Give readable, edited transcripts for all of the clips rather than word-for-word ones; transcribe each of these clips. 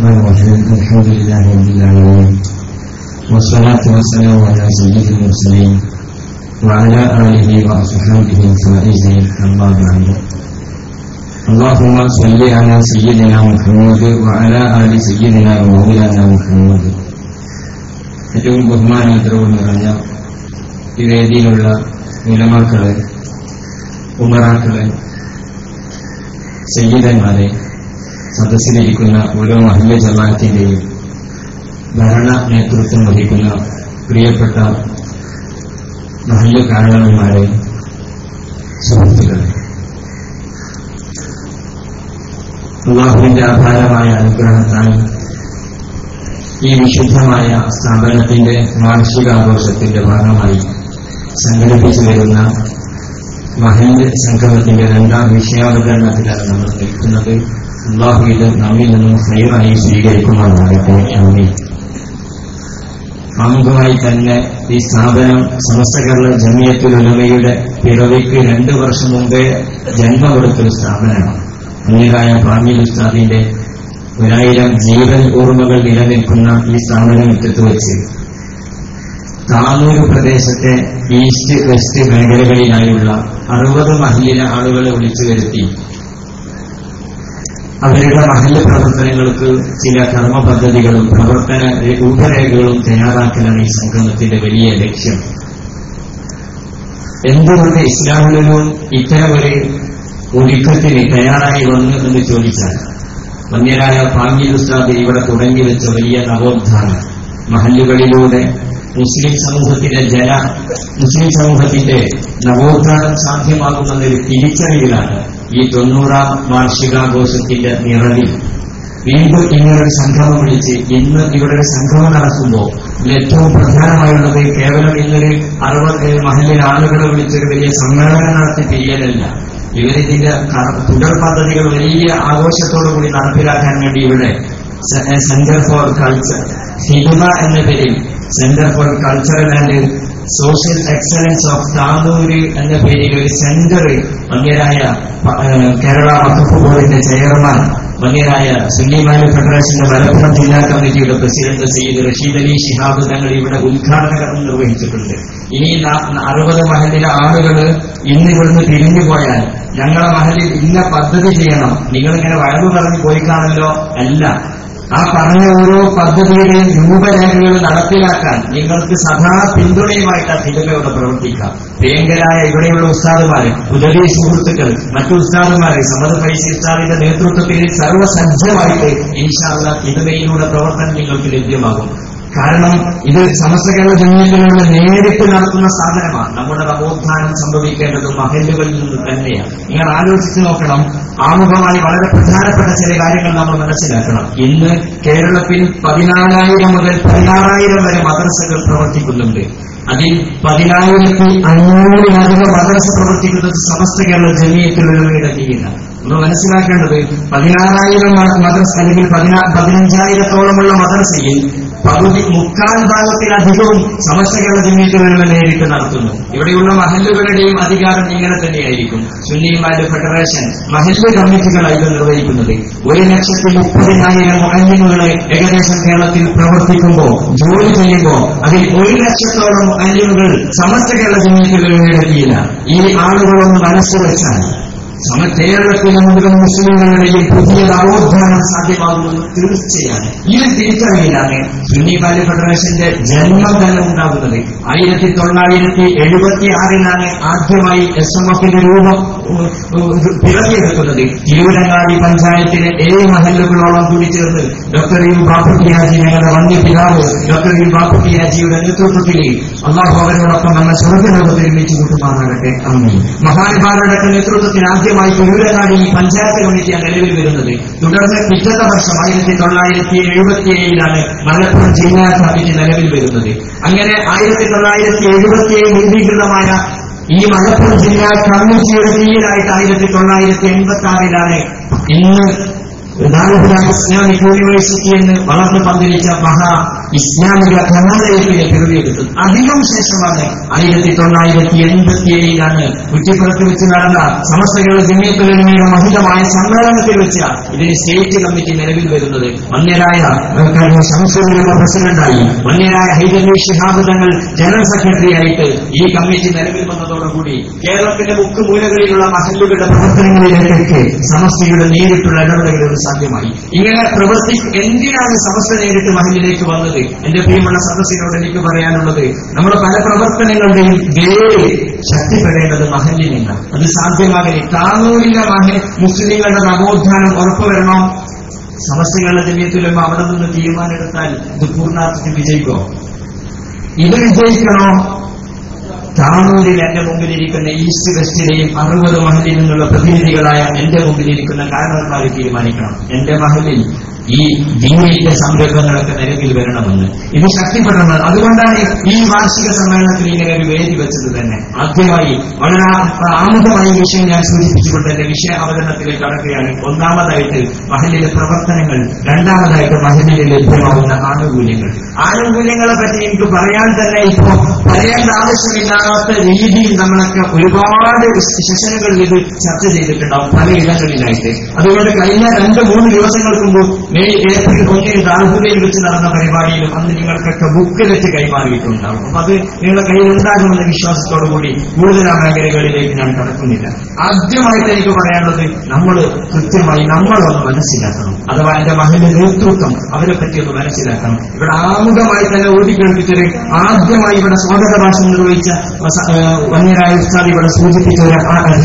الرحمن الرحيم الحمد لله رب العالمين والصلاة والسلام على سيد المرسلين وعلى آله وأصحابه الفائزين أما بعد اللهم صل على سيدنا محمد وعلى آل سيدنا ومولانا محمد. ഏറ്റവും ബഹുമാനാദരവ് നിറഞ്ഞ ഈ വേദിയിലുള്ള ഉലമാക്കളെ, ഉമറാക്കളെ, സയ്യിദന്മാരെ, സദസ്സിലിരിക്കുന്ന ഓരോ മഹല്ല് ജമാഅത്തിന്റെയും ഭരണ നേതൃത്വം വഹിക്കുന്ന പ്രിയപ്പെട്ട മഹല്ല് കാരണവന്മാരെ, സുഹൃത്തുക്കളെ, അല്ലാഹുവിന്റെ അപാരമായ അനുഗ്രഹത്താൽ ഈ വിശുദ്ധമായ സ്ഥാപനത്തിന്റെ വാർഷികാഘോഷത്തിന്റെ ഭാഗമായി സംഘടിപ്പിച്ചു വരുന്ന മഹല്ല് സംഗമത്തിന്റെ രണ്ടാം വിഷയാവതരണത്തിലാണ് നമ്മൾ നിൽക്കുന്നത്. അല്ലാഹു ഇത് നമ്മിൽ നിന്നും ഖൈറായി സ്വീകരിക്കുമാറാകട്ടെ. ആമീൻ. ആമുഖമായി തന്നെ ഈ സ്ഥാപനം സമസ്ത കേരള ജമിയത്തുൽ ഉലമയുടെ പിറവിക്ക് 2 വർഷം മുമ്പേ ജന്മം കൊടുത്തൊരു സ്ഥാപനമാണ്. അന്യരായ പാമീൽ ഉസ്താദിന്റെ 1000 ജീവൻ ഓർമ്മകൾ നിലനിൽക്കുന്ന ഈ സ്ഥാപനം മുറ്റത്ത് വെച്ച് താനൂർ പ്രദേശത്തെ ഈസ്റ്റ് വെസ്റ്റ് മേഖലകളിലായുള്ള 60 മഹല്ലിലെ ആളുകളെ വിളിച്ചു വരുത്തി അവരുടെ മഹല്ല് പ്രവർത്തനങ്ങൾക്ക് ചില കർമ്മ പദ്ധതികളും പ്രവർത്തന രൂപരേഖകളും തയ്യാറാക്കലാണ് ഈ സംഗമത്തിന്റെ വലിയ ലക്ഷ്യം. എന്തുകൊണ്ട് ഇസ്ലാമിലും ഇത്തരം ഒരു ഒരുക്കത്തിന് തയ്യാറായി വന്നു എന്ന് ചോദിച്ചാൽ, വന്യരായ പാമീൽ ഉസ്താദ് ഇവിടെ തുടങ്ങി വെച്ച വലിയ നവോത്ഥാനം മഹല്ലുകളിലൂടെ മുസ്ലിം സമൂഹത്തിന്റെ നവോത്ഥാനം സാധ്യമാകുന്നൊരു തിരിച്ചറിവിലാണ് ഈ 90ാം വാർഷികാഘോഷത്തിന്റെ നിറവിൽ വീണ്ടും ഇങ്ങനൊരു സംഗമം വിളിച്ച് ഇന്ന് ഇവിടെ ഒരു സംഗമം നടക്കുമ്പോൾ ഏറ്റവും പ്രധാനമായുള്ളത് കേവലം ഇന്നൊരു 60 മഹല്ലിൽ ആളുകളെ വിളിച്ചൊരു വലിയ സമ്മേളനം നടത്തി പിരിയലല്ല. ഇവരിതിന്റെ തുടർ പദ്ധതികൾ വലിയ ആഘോഷത്തോടുകൂടി നടപ്പിലാക്കാൻ വേണ്ടി ഇവിടെ സെന്റർ ഫോർ കൾച്ചർ ഹിഡുമ എന്ന പേരിൽ centre for cultural and social excellence of Tanur എന്ന പേരിൽ ഒരു സെന്റർ വന്യരായ കേരള വഖഫ് ബോർഡിന്റെ ചെയർമാൻ, വന്യരായ സുന്നി മഹല്ല് ഫെഡറേഷന്റെ മലപ്പുറം ജില്ലാ കമ്മിറ്റിയുടെ പ്രസിഡന്റ് സയ്യിദ് റഷീദ് അലി ശിഹാബ് തങ്ങൾ ഇവിടെ ഉദ്ഘാടന കർമ്മം നിർവഹിച്ചിട്ടുണ്ട്. ഇനി 60 മഹല്ലിലെ ആളുകൾ ഇന്ന് ഇവിടുന്ന് പിരിഞ്ഞു പോയാൽ ഞങ്ങളെ മഹല്ലിൽ ഇന്ന പദ്ധതി ചെയ്യണം, നിങ്ങളിങ്ങനെ വയറു പറഞ്ഞ് പോയിക്കാണല്ലോ, അല്ല, ആ പറഞ്ഞ ഓരോ പദ്ധതിയുടെയും രൂപരേഖകൾ നടപ്പിലാക്കാൻ നിങ്ങൾക്ക് സദാ പിന്തുണയുമായിട്ട് ആ തിരുമയോടെ പ്രവർത്തിക്കാം. പ്രിയങ്കരായ ഇവിടെയുള്ള ഉസ്താദുമാര്, ഉദവി സുഹൃത്തുക്കൾ, മറ്റു ഉസ്താദുമാര്, സമദ് ഫൈസി ഉസ്താദിന്റെ നേതൃത്വത്തിൽ സർവ്വസജ്ജമായിട്ട് ഇൻഷാ അല്ലാഹ് തിരുമയിലൂടെ പ്രവർത്തനം നിങ്ങൾക്ക് ലഭ്യമാകും. കാരണം ഇത് സമസ്ത കേരള ജമിയത്തിലൂടെ നേരിട്ട് നടത്തുന്ന സ്ഥാപനമാണ്. നമ്മുടെ നവോത്ഥാനം സംഭവിക്കേണ്ടത് മഹല്ലുകളിൽ നിന്ന് തന്നെയാണ്. നിങ്ങൾ ആലോചിച്ച് നോക്കണം. ആമുഖമായി വളരെ പ്രധാനപ്പെട്ട ചില കാര്യങ്ങൾ നമ്മൾ മനസ്സിലാക്കണം. ഇന്ന് കേരളത്തിൽ 14,000 മുതൽ 16,000 വരെ മദ്രസകൾ പ്രവർത്തിക്കുന്നുണ്ട്. അതിൽ 10,500 മദ്രസ പ്രവർത്തിക്കുന്നത് സമസ്ത കേരള ജമിയത്തുൽ ഉലമയുടെ കീഴിലാണ്. നമ്മൾ മനസ്സിലാക്കേണ്ടത് 16,000 മദ്രസ അല്ലെങ്കിൽ 15,000-ഓളമുള്ള മദ്രസയിൽ 3/4 ഭാഗത്തിലധികവും സമസ്ത കേരള ജമിയത്തുൽ ഉലമ നേരിട്ട് നടത്തുന്നു. ഇവിടെയുള്ള മഹല്ലുകളുടെയും അധികാരം ഇങ്ങനെ തന്നെയായിരിക്കും. സുന്നി മഹല്ല് ഫെഡറേഷൻ മഹല്ല് കമ്മിറ്റികളായി ഇത് നിർവഹിക്കുന്നത്. 1,30,000 മുഅല്ലിമുകളെ ഏകദേശം കേരളത്തിൽ പ്രവർത്തിക്കുമ്പോൾ, ജോലി ചെയ്യുമ്പോൾ അതിൽ 1,00,000-ഓളം മുഅല്ലിമുകൾ സമസ്ത കേരള ജമിയത്തുൽ ഉലമയുടെ കീഴിലാണ്. ഈ ആളുകളൊന്ന് മനസ്സ് വെച്ചാൽ കേരളത്തിലെ മുഴുവൻ മുസ്ലിങ്ങളുടെയും പുതിയ നവോത്ഥാനം സാധ്യമാകുന്നത് തീർച്ചയാണ്. ഈ തിരിച്ചറിവിലാണ് സുന്നി മഹല്ല് ഫെഡറേഷന്റെ ജന്മം തന്നെ ഉണ്ടാകുന്നത്. 1976 ആദ്യമായി SMFന്റെ രൂപം പിറവിയെടുക്കുന്നത്. തിരൂരങ്ങാടി പഞ്ചായത്തിലെ 7 മഹല്ലുകളോളം കൂടി ചേർന്ന് ഡോക്ടർ യു ബാപ്പുട്ടി ഹാജി, ഞങ്ങളുടെ വന്യ പിതാവ് ഡോക്ടർ യു ബാപ്പുട്ടി ഹാജിയുടെ നേതൃത്വത്തിൽ അള്ളാഹു അവരോടൊപ്പം നമ്മെ സ്വർഗ്ഗലോകത്തിൽ ഒരുമിച്ച് കൂട്ടുമാറാകട്ടെ. ആമീൻ. മഹാനുഭാവരുടെ നേതൃത്വത്തിൽ ആദ്യമായി തിരൂരങ്ങാടി പഞ്ചായത്ത് കമ്മിറ്റിയാണ് നിലവിൽ വരുന്നത്. തുടർന്ന് പിറ്റത്തെ വർഷം 1977 മലപ്പുറം ജില്ലാ കമ്മിറ്റി നിലവിൽ വരുന്നത്. അങ്ങനെ 1977 രൂപീകൃതമായ ഈ മലപ്പുറം ജില്ലാ കമ്മിറ്റിയുടെ കീഴിലായിട്ട് 1986 ഇന്ന് ഇസ്ലാമിക് യൂണിവേഴ്സിറ്റി എന്ന് വളർന്നു പന്തലിച്ച മഹാ ഇസ്ലാമിക കലാലയത്തിലെ പിറവിയെടുത്തത് അധികം ശേഷമാണ് 1987 കുറ്റിപ്പുറത്ത് വെച്ച് നടന്ന സമസ്തകളുടെ ജമിയത്തുൽ ഉലമയുടെ മഹിതമായ സമ്മേളനത്തിൽ വെച്ച് ഇതിന് സ്റ്റേറ്റ് കമ്മിറ്റി നിലവിൽ വരുന്നത്. മന്യരായ ശംസുൽ ഉലമ പ്രസിഡന്റായി, മന്യരായ ഹൈദരലി ശിഹാബ് തങ്ങൾ ജനറൽ സെക്രട്ടറി ആയിട്ട് ഈ കമ്മിറ്റി നിലവിൽ വന്നതോടുകൂടി കേരളത്തിന്റെ മുക്കുമൂലകളിലുള്ള മഹല്ലുകളുടെ പ്രവർത്തനങ്ങളിലേക്കൊക്കെ സമസ്തയുടെ നേരിട്ടുള്ള ഇടപെടലുകൾ സാധ്യമായി. ഇങ്ങനെ എന്തിനാണ് സമസ്ത നേരിട്ട് മഹല്ലിലേക്ക് വന്നത്? എന്റെ പ്രിയമുള്ള സദസ്സിനോട് എനിക്ക് പറയാനുള്ളത്, നമ്മുടെ പല പ്രവർത്തനങ്ങളുടെയും വേര് ശക്തിപ്പെടേണ്ടത് മഹല്ലിൽ നിന്നാണ്. അത് സാധ്യമാകലേ താനൂരിലെ മുസ്ലിങ്ങളുടെ നവോത്ഥാനം ഉറപ്പുവരണം. സമസ്തകളുടെ ജമിയത്തുൽ ഉലമ അവിടെ നിന്ന് തീരുമാനമെടുത്താൽ ഇത് പൂർണ്ണാർത്ഥത്തിൽ വിജയിക്കോ? ഇത് വിജയിക്കണോ? താനൂരിൽ എന്റെ മുമ്പിലിരിക്കുന്ന ഈസ്റ്റ് വെസ്റ്റിലെയും 60 മഹലിൽ നിന്നുള്ള പ്രതിനിധികളായ എന്റെ മുമ്പിലിരിക്കുന്ന കാരണവന്മാർ തീരുമാനിക്കണം. എന്റെ മഹലിൽ ഈ ദീനിന്റെ സംരംഭങ്ങളൊക്കെ നിലവിൽ വരണമെന്ന്, ഇത് ശക്തിപ്പെടണം. അതുകൊണ്ടാണ് ഈ വാർഷിക സമ്മേളനത്തിൽ ഇങ്ങനെ ഒരു വേദി വെച്ചത് തന്നെ. ആദ്യമായി വളരെ ആമുഖമായ വിഷയം ഞാൻ സൂചിപ്പിച്ചുകൊണ്ട് എന്റെ വിഷയ അവതരണത്തിലേക്ക് കടക്കുകയാണ്. ഒന്നാമതായിട്ട് മഹല്ലിലെ പ്രവർത്തനങ്ങൾ, രണ്ടാമതായിട്ട് മഹല്ലിൽ ലഭ്യമാവുന്ന ആനുകൂല്യങ്ങളെ പറ്റി എനിക്ക് പറയാൻ തന്നെ ഇപ്പോ പറയേണ്ട ആവശ്യമില്ലാത്ത രീതിയിൽ നമ്മളൊക്കെ ഒരുപാട് സെഷനുകളിൽ ഇത് ചർച്ച ചെയ്തിട്ടുണ്ടാവും പല ഇടങ്ങളിലായിട്ട്. അതുകൊണ്ട് കഴിഞ്ഞ 2-3 ദിവസങ്ങൾക്ക് മുമ്പ് ഏപ്രിൽ 1 ദാർഹുദയിൽ വെച്ച് നടന്ന പരിപാടിയിലും അന്ന് നിങ്ങൾക്കൊക്കെ ബുക്കിലെറ്റ് കൈമാറിയിട്ടുണ്ടാവും. അപ്പൊ അത് നിങ്ങളുടെ കയ്യിലുണ്ടാകുമെന്ന വിശ്വാസത്തോടുകൂടി കൂടുതൽ ആ മേഖലകളിലേക്ക് ഞാൻ കടക്കുന്നില്ല. ആദ്യമായിട്ട് എനിക്ക് പറയാനുള്ളത്, നമ്മൾ കൃത്യമായി നമ്മളൊന്ന് മനസ്സിലാക്കണം. അഥവാ എന്റെ മഹല്ലിന്റെ നേതൃത്വം അവരെ പറ്റി ഒന്ന് മനസ്സിലാക്കണം. ഇവിടെ ആമുഖമായി തന്നെ ഓടിക്കേൾപ്പിച്ചൊരു ആദ്യമായി ഇവിടെ സ്വാഗത ഭാഷ നിർവഹിച്ച വന്യരായ ഉസ്താദ് ഇവിടെ സൂചിപ്പിച്ച ഒരു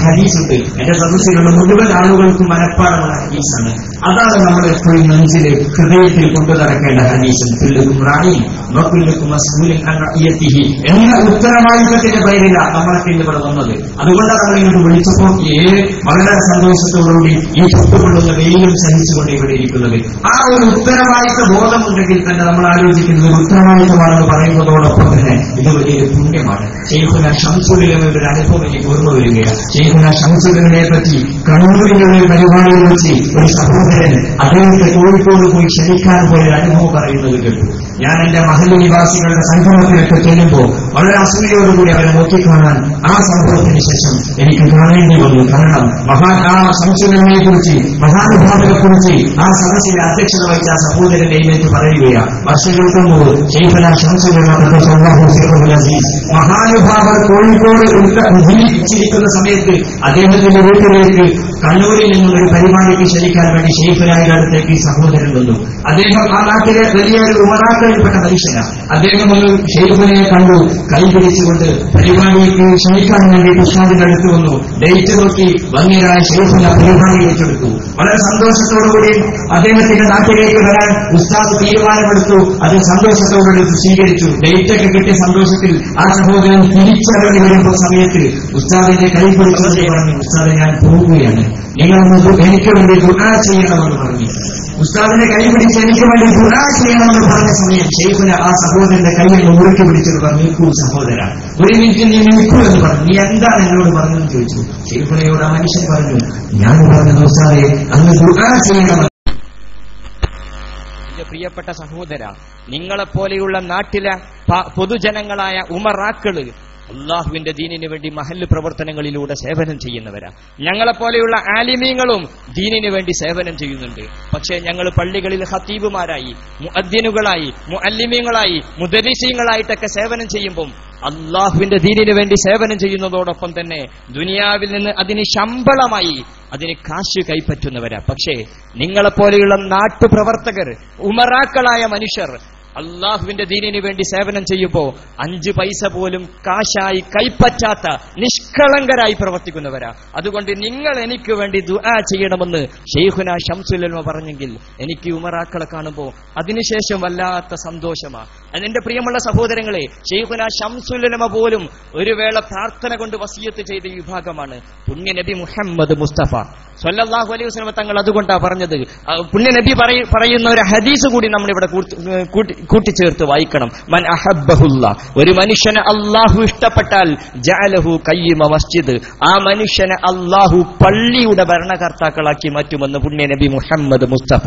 ഹദീസുണ്ട്. എന്റെ സദസ്സുകളുടെ മുഴുവൻ ആളുകൾക്കും മനഃപ്പാടമുള്ള ഹദീസാണ്. അതാണ് നമ്മൾ എപ്പോഴും മനസ്സിൽ ഹൃദയത്തിൽ കൊണ്ടു നടക്കേണ്ട ഹദീസ്. കുല്ലുക്കും റാഇൻ വകുല്ലുക്കും മസ്ഊലുൻ അൻ റഇയതിഹി എന്ന ഉത്തരവാദിത്തത്തിന്റെ പേരിലാണ് നമ്മളൊക്കെ ഇവിടെ വന്നത്. അതുകൊണ്ടാണ് നമ്മൾ ഇങ്ങോട്ട് വിളിച്ചപ്പോൾ വളരെ സന്തോഷത്തോടുകൂടി ഈ ചുട്ടുകൊള്ളുന്ന വെയിലും സഹിച്ചുകൊണ്ട് ഇവിടെ ഇരിക്കുന്നത്. ആ ഒരു ഉത്തരവാദിത്ത ബോധമുണ്ടെങ്കിൽ തന്നെ നമ്മൾ ആലോചിക്കുന്നത് ഒരു ഉത്തരവാദിത്തമാണെന്ന് പറയുന്നതോടൊപ്പം തന്നെ ഇത് വലിയൊരു പുണ്യമാണ്. ശൈഖുന ശംസുൽ ഉലമയുടെ ഒരു അനുഭവം എനിക്ക് ഓർമ്മ വരികയാണ്. ശൈഖുന ശംസുൽ ഉലമയെ പറ്റി കണ്ണൂരിലുള്ള ഒരു പരിപാടിയിൽ വെച്ച് ഒരു സഹോദരൻ അദ്ദേഹത്തെ കോഴിക്കോട് പോയി ക്ഷണിക്കാൻ പോയ അനുഭവം പറയുന്നത് കേട്ടു. ഞാൻ എന്റെ മഹല്ല് നിവാസികളുടെ സംഗമത്തിലൊക്കെ ചെല്ലുമ്പോൾ വളരെ അസൂയോടുകൂടി അവരെ നോക്കിക്കാണാൻ ആ സംഭവത്തിന് ശേഷം എനിക്ക് കാണേണ്ടി വന്നു. കാരണം ആ ശംസുലമയെ കുറിച്ച്, മഹാനുഭാവനെ കുറിച്ച് ആ സദസ്സിലെ അധ്യക്ഷത വഹിച്ച ആ സഹോദരന്റെ എഴുന്നേറ്റ് പറയുകയാണ്. വർഷങ്ങൾക്ക് മുമ്പ് ശൈഖുന ശംസുൽ ഉലമ മഹാനുഭാവർ കോഴിക്കോട് ജീവിച്ചിരിക്കുന്ന സമയത്ത് അദ്ദേഹത്തിന്റെ വീട്ടിലേക്ക് കണ്ണൂരിൽ നിന്നൊരു പരിപാടിക്ക് ക്ഷണിക്കാൻ വേണ്ടി ശൈഖുനായുടെ അടുത്തേക്ക് സഹോദരൻ വന്നു. അദ്ദേഹം ആ നാട്ടിലെ വലിയൊരു ഉമറാക്കളിൽപ്പെട്ട മനുഷ്യനാണ്. അദ്ദേഹം ഒരു ശൈഖുനെ കണ്ടു, കൈപിടിച്ചുകൊണ്ട് പരിപാടിക്ക് ക്ഷണിക്കാൻ വേണ്ടി ഉസ്താദിന്റെ അടുത്ത് വന്നു. ഡേറ്റ് നോക്കി ഭംഗിയായ ശൈഖുന പരിപാടി ഏറ്റെടുത്തു. വളരെ സന്തോഷത്തോടുകൂടി അദ്ദേഹത്തിന്റെ നാട്ടിലേക്ക് വരാൻ ഉസ്താദ് തീരുമാനമെടുത്തു. അത് സന്തോഷത്തോടുകൂടി സ്വീകരിച്ചു. ഡേറ്റൊക്കെ കിട്ടിയ സന്തോഷത്തിൽ ആ സഹോദരൻ തിരിച്ചറിഞ്ഞു വരുമ്പോൾ സമയത്ത് ഉസ്താദിന്റെ കൈ പിടിച്ചുകൊണ്ട് പറഞ്ഞു, ഉസ്താദെ ഞാൻ പോവുകയാണ്, നിങ്ങളൊന്ന് എനിക്ക് വേണ്ടി ദുആ ചെയ്യണമെന്ന് പറഞ്ഞു. ഉസ്താദിന്റെ കൈ പിടിച്ച് എനിക്ക് വേണ്ടി ദുആ ചെയ്യണമെന്ന് പറഞ്ഞ സമയം ശൈഖുന ആ സഹോദരന്റെ കൈയിൽ മുറുക്കി പിടിച്ചത് പറഞ്ഞു, നിൽക്കൂ സഹോദര, ഒരു മിനിറ്റ് നീ നിൽക്കൂ എന്ന് പറഞ്ഞു. നീ എന്താണ് എന്നോട് പറഞ്ഞതെന്ന് ചോദിച്ചു. ശൈഖുനയോട് ആ മനുഷ്യൻ പറഞ്ഞു, ഞാൻ പറഞ്ഞത് ഉസ്താദെ അങ്ങ് ദുആ ചെയ്യണമെന്ന്. പ്രിയപ്പെട്ട സഹോദര, നിങ്ങളെപ്പോലെയുള്ള നാട്ടിലെ പൊതുജനങ്ങളായ ഉമറാക്കള് അള്ളാഹുവിന്റെ ദീനിനു വേണ്ടി മഹല്ല് പ്രവർത്തനങ്ങളിലൂടെ സേവനം ചെയ്യുന്നവരാ. ഞങ്ങളെപ്പോലെയുള്ള ആലിമീങ്ങളും ദീനിനു വേണ്ടി സേവനം ചെയ്യുന്നുണ്ട്. പക്ഷേ ഞങ്ങൾ പള്ളികളിൽ ഖത്തീബുമാരായി, മുഅദ്ദിനുകളായി, മുഅല്ലിമീങ്ങളായി, മുദരിസീങ്ങളായിട്ടൊക്കെ സേവനം ചെയ്യുമ്പോൾ അള്ളാഹുവിന്റെ ദീനിനു വേണ്ടി സേവനം ചെയ്യുന്നതോടൊപ്പം തന്നെ ദുനിയാവിൽ നിന്ന് അതിന് ശമ്പളമായി അതിന് കാശ് കൈപ്പറ്റുന്നവരാ. പക്ഷേ നിങ്ങളെപ്പോലെയുള്ള നാട്ടുപ്രവർത്തകർ, ഉമറാക്കളായ മനുഷ്യർ അള്ളാഹുവിന്റെ ദീനിനു വേണ്ടി സേവനം ചെയ്യുമ്പോൾ 5 പൈസ പോലും കാശായി കൈപ്പറ്റാത്ത നിഷ്കളങ്കരായി പ്രവർത്തിക്കുന്നവരാ. അതുകൊണ്ട് നിങ്ങൾ എനിക്ക് വേണ്ടി ദുആ ചെയ്യണമെന്ന് ശൈഖുന ശംസുൽ ഉലമ പറഞ്ഞെങ്കിൽ എനിക്ക് ഉമറാക്കളെ കാണുമ്പോൾ അതിനുശേഷം വല്ലാത്ത സന്തോഷമാ. അതിന്റെ പ്രിയമുള്ള സഹോദരങ്ങളെ, ശൈഖുനാ ശംസുൽ ഉലമ പോലും ഒരു വേള പ്രാർത്ഥന കൊണ്ട് വസിയത്ത് ചെയ്ത വിഭാഗമാണ് പുണ്യ നബി മുഹമ്മദ് മുസ്തഫ സ്വല്ലല്ലാഹു അലൈഹി വസല്ലം തങ്ങൾ. അതുകൊണ്ടാ പറഞ്ഞത്, പുണ്യ നബി പറയുന്ന ഒരു ഹദീസ് കൂടി നമ്മളിവിടെ കൂട്ടിച്ചേർത്ത് വായിക്കണം. മൻ അഹബ്ബഹുല്ലാ, ഒരു മനുഷ്യനെ അള്ളാഹു ഇഷ്ടപ്പെട്ടാൽ ജഅലഹു ഖയ്യിമ മസ്ജിദ്, ആ മനുഷ്യനെ അള്ളാഹു പള്ളിയുടെ ഭരണകർത്താക്കളാക്കി മാറ്റുമെന്ന് പുണ്യ നബി മുഹമ്മദ് മുസ്തഫ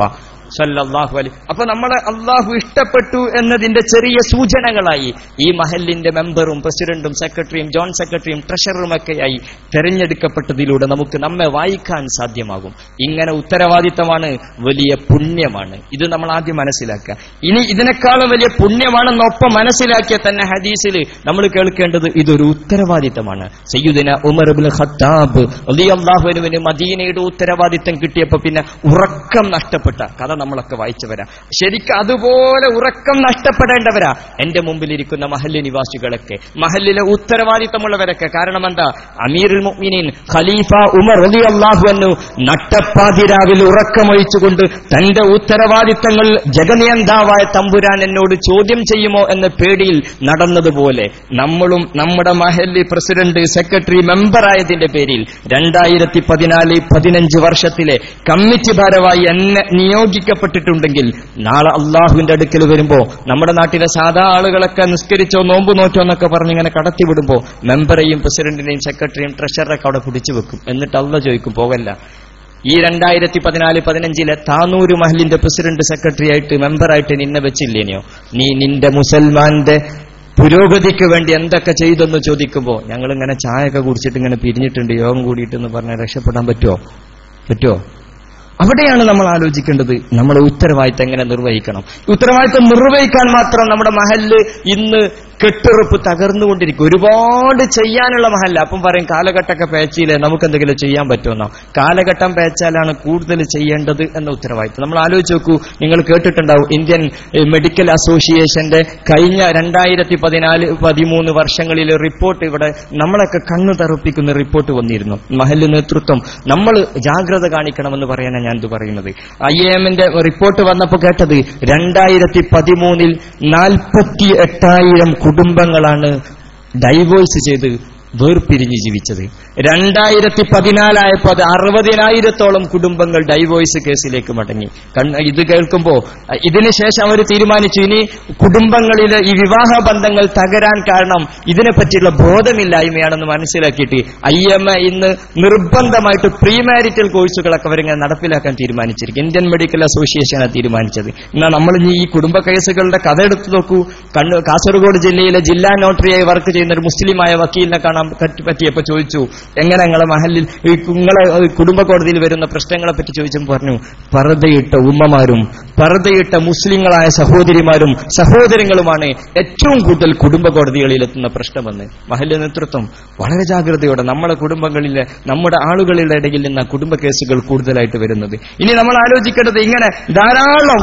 സല്ലല്ലാഹു അലൈഹി. അപ്പൊ നമ്മളെ അള്ളാഹു ഇഷ്ടപ്പെട്ടു എന്നതിന്റെ ചെറിയ സൂചനകളായി ഈ മഹല്ലിന്റെ മെമ്പറും പ്രസിഡന്റും സെക്രട്ടറിയും ജോയിന്റ് സെക്രട്ടറിയും ട്രഷററുമൊക്കെയായി തെരഞ്ഞെടുക്കപ്പെട്ടതിലൂടെ നമുക്ക് നമ്മെ വായിക്കാൻ സാധ്യമാകും. ഇങ്ങനെ ഉത്തരവാദിത്തമാണ്, വലിയ പുണ്യമാണ്. ഇത് നമ്മൾ ആദ്യം മനസ്സിലാക്കുക. ഇനി ഇതിനേക്കാളും വലിയ പുണ്യമാണെന്നൊപ്പം മനസ്സിലാക്കിയ തന്നെ ഹദീസിൽ നമ്മൾ കേൾക്കേണ്ടത് ഇതൊരു ഉത്തരവാദിത്തമാണ്. സയ്യിദുന ഉമർ ഇബ്നുൽ ഖത്താബ് റളിയല്ലാഹു അൻഹുവിന് മദീനയുടെ ഉത്തരവാദിത്തം കിട്ടിയപ്പോൾ പിന്നെ ഉറക്കം നഷ്ടപ്പെട്ട കഥ നമ്മളൊക്കെ വായിച്ചവരാ. ശരിക്കും അതുപോലെ ഉറക്കം നഷ്ടപ്പെടേണ്ടവരാ എന്റെ മുമ്പിലിരിക്കുന്ന മഹല്ല് നിവാസികളൊക്കെ, മഹല്ലിലെ ഉത്തരവാദിത്തമുള്ളവരൊക്കെ. കാരണം എന്താ? അമീറുൽ മുഅ്മിനീൻ ഖലീഫ ഉമർ റളിയല്ലാഹു അൻഹു നട്ടപ്പാതിരാവിൽ ഉറക്കമൊഴിച്ചുകൊണ്ട് തന്റെ ഉത്തരവാദിത്തങ്ങൾ ജഗനിയന്താവായ തമ്പുരാൻ എന്നോട് ചോദ്യം ചെയ്യുമോ എന്ന പേടിയിൽ നടന്നതുപോലെ നമ്മളും നമ്മുടെ മഹല്ല് പ്രസിഡന്റ് സെക്രട്ടറി മെമ്പറായതിന്റെ പേരിൽ 2014-15 വർഷത്തിലെ കമ്മിറ്റി ഭാരവായി എന്നെ നിയോഗിക്കപ്പെട്ടിട്ടുണ്ടെങ്കിൽ നാളെ അള്ളാഹുവിന്റെ അടുക്കൽ വരുമ്പോ നമ്മുടെ നാട്ടിലെ സാധാ ആളുകളൊക്കെ നിസ്കരിച്ചോ നോമ്പ് നോറ്റോ എന്നൊക്കെ പറഞ്ഞിങ്ങനെ കടത്തിവിടുമ്പോ മെമ്പറെയും പ്രസിഡന്റിനെയും സെക്രട്ടറിയും ട്രഷററൊക്കെ അവിടെ പിടിച്ചു വെക്കും. എന്നിട്ട് അള്ളാഹ് ചോദിക്കും, പോകല്ല, ഈ 2014-15 താനൂര് മഹലിന്റെ പ്രസിഡന്റ് സെക്രട്ടറി ആയിട്ട് മെമ്പറായിട്ട് നിന്നെ വെച്ചില്ലേനോ, നീ നിന്റെ മുസൽമാന്റെ പുരോഗതിക്ക് വേണ്ടി എന്തൊക്കെ ചെയ്തെന്ന് ചോദിക്കുമ്പോ ഞങ്ങളിങ്ങനെ ചായയൊക്കെ കുടിച്ചിട്ട് ഇങ്ങനെ പിരിഞ്ഞിട്ടുണ്ട്, യോഗം കൂടിയിട്ടെന്ന് പറഞ്ഞാൽ രക്ഷപ്പെടാൻ പറ്റുമോ? അവിടെയാണ് നമ്മൾ ആലോചിക്കേണ്ടത്, നമ്മൾ ഉത്തരവാദിത്തം എങ്ങനെ നിർവഹിക്കണം. ഉത്തരവാദിത്തം നിർവഹിക്കാൻ മാത്രം നമ്മുടെ മഹല്ല് ഇന്ന് കെട്ടുറപ്പ് തകർന്നുകൊണ്ടിരിക്കും. ഒരുപാട് ചെയ്യാനുള്ള മഹല്ല. അപ്പം പറയും കാലഘട്ടമൊക്കെ പേച്ചില്ലേ, നമുക്ക് എന്തെങ്കിലും ചെയ്യാൻ പറ്റുമെന്നോ? കാലഘട്ടം പേച്ചാലാണ് കൂടുതൽ ചെയ്യേണ്ടത് എന്ന ഉത്തരവാദിത്തം. നമ്മൾ ആലോചിച്ച് നോക്കൂ, നിങ്ങൾ കേട്ടിട്ടുണ്ടാവും ഇന്ത്യൻ മെഡിക്കൽ അസോസിയേഷന്റെ കഴിഞ്ഞ 2014-13 വർഷങ്ങളിലെ റിപ്പോർട്ട്, ഇവിടെ നമ്മളൊക്കെ കണ്ണു തറപ്പിക്കുന്ന റിപ്പോർട്ട് വന്നിരുന്നു. മഹല്ല് നേതൃത്വം നമ്മൾ ജാഗ്രത കാണിക്കണമെന്ന് പറയാനാണ് ഞാനിത് പറയുന്നത്. IAMന്റെ റിപ്പോർട്ട് വന്നപ്പോൾ കേട്ടത് 2013 48,000 കുടുംബങ്ങളാണ് ഡൈവോഴ്സ് ചെയ്ത് വേർപിരിഞ്ഞ് ജീവിച്ചത്. 2014 ആയപ്പോൾ അത് 60,000-ഓളം കുടുംബങ്ങൾ ഡൈവോഴ്സ് കേസിലേക്ക് മടങ്ങി. ഇത് കേൾക്കുമ്പോ ഇതിനുശേഷം അവർ തീരുമാനിച്ചു, ഇനി കുടുംബങ്ങളിലെ ഈ വിവാഹ ബന്ധങ്ങൾ തകരാൻ കാരണം ഇതിനെപ്പറ്റിയുള്ള ബോധമില്ലായ്മയാണെന്ന് മനസ്സിലാക്കിയിട്ട് IMA ഇന്ന് നിർബന്ധമായിട്ട് പ്രീമാരിറ്റൽ കോഴ്സുകളൊക്കെ അവരിങ്ങനെ നടപ്പിലാക്കാൻ തീരുമാനിച്ചിരിക്കും. ഇന്ത്യൻ മെഡിക്കൽ അസോസിയേഷനാണ് തീരുമാനിച്ചത്. എന്നാൽ നമ്മൾ ഈ കുടുംബ കേസുകളുടെ കഥ എടുത്തു നോക്കൂ. കാസർഗോഡ് ജില്ലയിലെ ജില്ലാ നോട്ടറിയായി വർക്ക് ചെയ്യുന്ന ഒരു മുസ്ലിമായ വക്കീലിനെ കാണാൻ പറ്റിയപ്പോ ചോദിച്ചു, എങ്ങനെ നിങ്ങളെ മഹല്ലിൽ നിങ്ങളെ കുടുംബ കോടതിയിൽ വരുന്ന പ്രശ്നങ്ങളെ പറ്റി ചോദിച്ചപ്പോൾ പറഞ്ഞു, പർദ്ദയിട്ട ഉമ്മമാരും പർദ്ദയിട്ട മുസ്ലിങ്ങളായ സഹോദരിമാരും സഹോദരങ്ങളുമാണ് ഏറ്റവും കൂടുതൽ കുടുംബ കോടതികളിൽ എത്തുന്ന പ്രശ്നമെന്ന്. മഹല്ല് നേതൃത്വം വളരെ ജാഗ്രതയോടെ നമ്മുടെ കുടുംബങ്ങളിലെ നമ്മുടെ ആളുകളുടെ ഇടയിൽ നിന്ന് കുടുംബ കേസുകൾ കൂടുതലായിട്ട് വരുന്നത്. ഇനി നമ്മൾ ആലോചിക്കേണ്ടത്, ഇങ്ങനെ ധാരാളം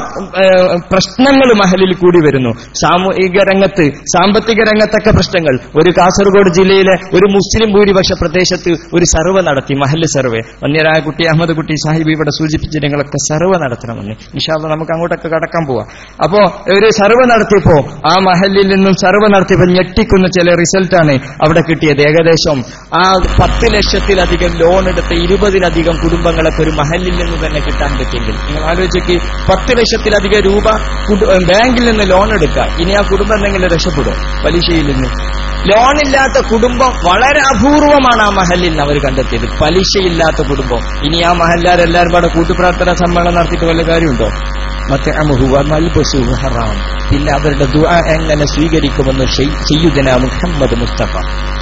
പ്രശ്നങ്ങൾ മഹല്ലിൽ കൂടി വരുന്നു. സാമൂഹിക രംഗത്ത്, സാമ്പത്തിക രംഗത്തൊക്കെ പ്രശ്നങ്ങൾ. ഒരു കാസർഗോഡ് ജില്ലയിലെ ഒരു മുസ്ലിം ഭൂരിപക്ഷ പ്രദേശത്ത് ഒരു സർവേ നടത്തി, മഹല്ല് സർവേ. വന്യരായ കുട്ടി അഹമ്മദ് കുട്ടി സാഹിബ് ഇവിടെ സൂചിപ്പിച്ച ഞങ്ങളൊക്കെ സർവേ നടത്തണമെന്ന്. ഇൻഷാ അല്ലാഹ് നമുക്ക് അങ്ങോട്ടൊക്കെ കടക്കാൻ പോവാം. അപ്പോ ഒരു സർവേ നടത്തിയപ്പോ ആ മഹല്ലിൽ നിന്നും സർവേ നടത്തിയപ്പോൾ ഞെട്ടിക്കുന്ന ചില റിസൾട്ടാണ് അവിടെ കിട്ടിയത്. ഏകദേശം ആ 10 ലക്ഷത്തിലധികം ലോൺ എടുത്ത 20-ലധികം കുടുംബങ്ങളൊക്കെ ഒരു മഹല്ലിൽ നിന്ന് തന്നെ കിട്ടാൻ പറ്റിയെങ്കിൽ നിങ്ങൾ ആലോചിക്ക്, 10 ലക്ഷത്തിലധികം രൂപ ബാങ്കിൽ നിന്ന് ലോൺ എടുക്കുക. ഇനി ആ കുടുംബം എന്തെങ്കിലും രക്ഷപ്പെടും? പലിശയിൽ നിന്ന് ലോണില്ലാത്ത കുടുംബം വളരെ അപൂർവമാണ് ആ മഹല്ലിൽ അവർ കണ്ടെത്തിയത്. പലിശയില്ലാത്ത കുടുംബം. ഇനി ആ മഹല്ലാരെല്ലാവരും കൂടെ കൂട്ടുപ്രാർത്ഥന സമ്മേളനം നടത്തിയിട്ട് വല്ല കാര്യമുണ്ടോ? ഹറാം. പിന്നെ അവരുടെ ദുആ എങ്ങനെ സ്വീകരിക്കുമെന്ന് സയ്യിദുനാ മുഹമ്മദ് മുസ്തഫ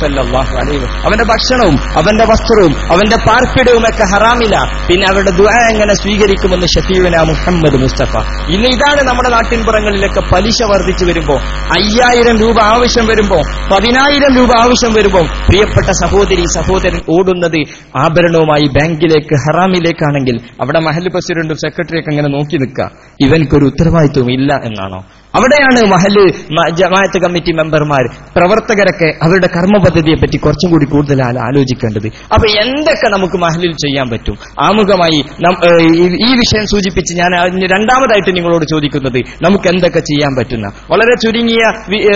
സല്ലല്ലാഹു അലൈഹി വസല്ലം. അവന്റെ ഭക്ഷണവും അവന്റെ വസ്ത്രവും അവന്റെ പാർപ്പിടവും ഒക്കെ ഹറാമില്ല. പിന്നെ അവരുടെ ദുആ എങ്ങനെ സ്വീകരിക്കുമെന്ന് ഷഫീഉനാ മുഹമ്മദ് മുസ്തഫ. ഇന്ന് ഇതാണ് നമ്മുടെ നാട്ടിൻപുറങ്ങളിലൊക്കെ പലിശ വർദ്ധിച്ചു വരുമ്പോ, 5,000 രൂപ ആവശ്യം വരുമ്പോ, 10,000 രൂപ ആവശ്യം വരുമ്പോ പ്രിയപ്പെട്ട സഹോദരി സഹോദരൻ ഓടുന്നത് ആഭരണവുമായി ബാങ്കിലേക്ക്, ഹറാമിലേക്കാണെങ്കിൽ അവിടെ മഹല്ല് പ്രസിഡന്റും സെക്രട്ടറിയൊക്കെ അങ്ങനെ നോക്കി നിൽക്കുക. ഇവൻക്കൊരു ഉത്തരവാദിത്വം ഇല്ല എന്നാണോ? അവിടെയാണ് മഹല്ല് ജമാഅത്ത് കമ്മിറ്റി മെമ്പർമാർ പ്രവർത്തകരൊക്കെ അവരുടെ കർമ്മപദ്ധതിയെ പറ്റി കുറച്ചും കൂടി കൂടുതൽ ആലോചിക്കേണ്ടത്. അപ്പൊ എന്തൊക്കെ നമുക്ക് മഹല്ലിൽ ചെയ്യാൻ പറ്റും? ആമുഖമായി ഈ വിഷയം സൂചിപ്പിച്ച് ഞാൻ രണ്ടാമതായിട്ട് നിങ്ങളോട് ചോദിക്കുന്നത് നമുക്ക് എന്തൊക്കെ ചെയ്യാൻ പറ്റുന്ന വളരെ ചുരുങ്ങിയ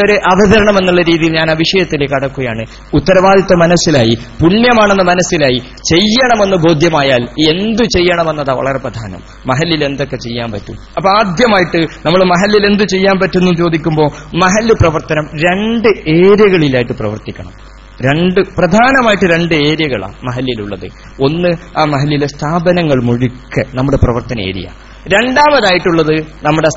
ഒരു അവതരണം എന്നുള്ള രീതിയിൽ ഞാൻ ആ വിഷയത്തിലേക്ക് കടക്കുകയാണ്. ഉത്തരവാദിത്വം മനസ്സിലായി, പുണ്യമാണെന്ന് മനസ്സിലായി, ചെയ്യണമെന്ന് ബോധ്യമായാൽ എന്തു ചെയ്യണമെന്നതാണ് വളരെ പ്രധാനം. മഹല്ലിൽ എന്തൊക്കെ ചെയ്യാൻ പറ്റും? അപ്പൊ ആദ്യമായിട്ട് നമ്മൾ മഹല്ലിൽ എന്ത് ചെയ്യാൻ പറ്റുന്നു ചോദിക്കുമ്പോൾ മഹല്ല് പ്രവർത്തനം 2 ഏരിയകളിലായിട്ട് പ്രവർത്തിക്കണം. പ്രധാനമായിട്ട് 2 ഏരിയകളാണ് മഹല്ലിലുള്ളത്. ഒന്ന് ആ മഹല്ലിലെ സ്ഥാപനങ്ങൾ മുഴുക്കെ നമ്മുടെ പ്രവർത്തന ഏരിയ. രണ്ടാമതായിട്ടുള്ളത് നമ്മുടെ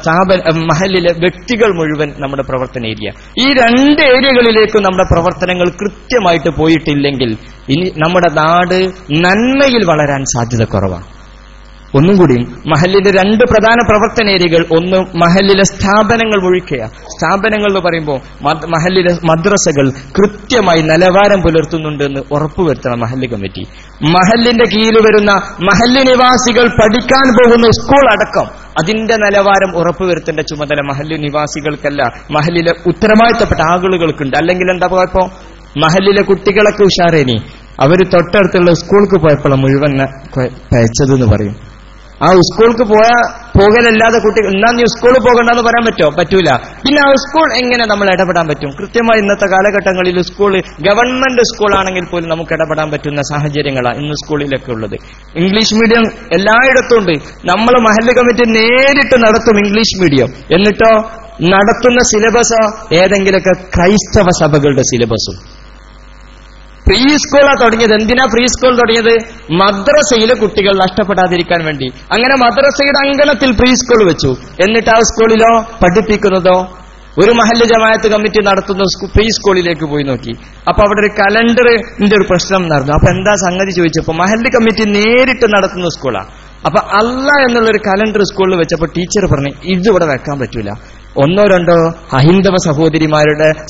മഹല്ലിലെ വ്യക്തികൾ മുഴുവൻ നമ്മുടെ പ്രവർത്തന ഏരിയ. ഈ 2 ഏരിയകളിലേക്കും നമ്മുടെ പ്രവർത്തനങ്ങൾ കൃത്യമായിട്ട് പോയിട്ടില്ലെങ്കിൽ ഇനി നമ്മുടെ നാട് നന്മയിൽ വളരാൻ സാധ്യത കുറവാണ്. ഒന്നും കൂടിയും മഹല്ലിന്റെ 2 പ്രധാന പ്രവർത്തന ഏരിയകൾ. ഒന്ന് മഹല്ലിലെ സ്ഥാപനങ്ങൾ മുഴുക്കുക. സ്ഥാപനങ്ങൾ എന്ന് പറയുമ്പോൾ മഹല്ലിലെ മദ്രസകൾ കൃത്യമായി നിലവാരം പുലർത്തുന്നുണ്ടെന്ന് ഉറപ്പുവരുത്തണം മഹല്ല് കമ്മിറ്റി. മഹല്ലിന്റെ കീഴിൽ വരുന്ന മഹല്ല് നിവാസികൾ പഠിക്കാൻ പോകുന്ന സ്കൂൾ അടക്കം അതിന്റെ നിലവാരം ഉറപ്പുവരുത്തേണ്ട ചുമതല മഹല്ല് നിവാസികൾക്കല്ല, മഹല്ലിലെ ഉത്തരവാദിത്തപ്പെട്ട ആളുകൾക്കുണ്ട്. അല്ലെങ്കിൽ എന്താ കുഴപ്പം? മഹല്ലിലെ കുട്ടികളൊക്കെ ഉഷാറേനി, അവര് തൊട്ടടുത്തുള്ള സ്കൂൾക്ക് പോയപ്പോഴാണ് മുഴുവൻ പയച്ചതെന്ന് പറയും. ആ സ്കൂൾക്ക് പോകലല്ലാതെ കുട്ടികൾ എന്നാ നീ സ്കൂളിൽ പോകണ്ടെന്ന് പറയാൻ പറ്റുമോ? പറ്റൂല. പിന്നെ ആ സ്കൂൾ എങ്ങനെ നമ്മൾ ഇടപെടാൻ പറ്റും? കൃത്യമായി ഇന്നത്തെ കാലഘട്ടങ്ങളിൽ സ്കൂള് ഗവൺമെന്റ് സ്കൂളാണെങ്കിൽ പോലും നമുക്ക് ഇടപെടാൻ പറ്റുന്ന സാഹചര്യങ്ങളാണ് ഇന്ന് സ്കൂളിലൊക്കെ ഉള്ളത്. ഇംഗ്ലീഷ് മീഡിയം എല്ലായിടത്തും ഉണ്ട്. നമ്മൾ മഹല്ല് കമ്മിറ്റി നേരിട്ട് നടത്തും ഇംഗ്ലീഷ് മീഡിയം. എന്നിട്ടോ നടത്തുന്ന സിലബസോ ഏതെങ്കിലുമൊക്കെ ക്രൈസ്തവ സഭകളുടെ സിലബസും. പ്രീ സ്കൂളാണ് തുടങ്ങിയത്. എന്തിനാ പ്രീ സ്കൂൾ തുടങ്ങിയത്? മദ്രസയിലെ കുട്ടികൾ നഷ്ടപ്പെടാതിരിക്കാൻ വേണ്ടി. അങ്ങനെ മദ്രസയുടെ അങ്കണത്തിൽ പ്രീ സ്കൂൾ വെച്ചു. എന്നിട്ട് ആ സ്കൂളിലോ പഠിപ്പിക്കുന്നതോ ഒരു മഹല്ല് ജമാഅത്ത് കമ്മിറ്റി നടത്തുന്ന പ്രീ സ്കൂളിലേക്ക് പോയി നോക്കി. അപ്പൊ അവിടെ ഒരു കലണ്ടറിന്റെ ഒരു പ്രശ്നം നടന്നു. അപ്പൊ എന്താ സംഗതി ചോദിച്ചപ്പോ മഹല്ല് കമ്മിറ്റി നേരിട്ട് നടത്തുന്ന സ്കൂളാണ്. അപ്പൊ അല്ല എന്നുള്ളൊരു കലണ്ടർ സ്കൂളിൽ വെച്ചപ്പോ ടീച്ചർ പറഞ്ഞു ഇതിവിടെ വെക്കാൻ പറ്റൂല. 1-2 ഹൈന്ദവ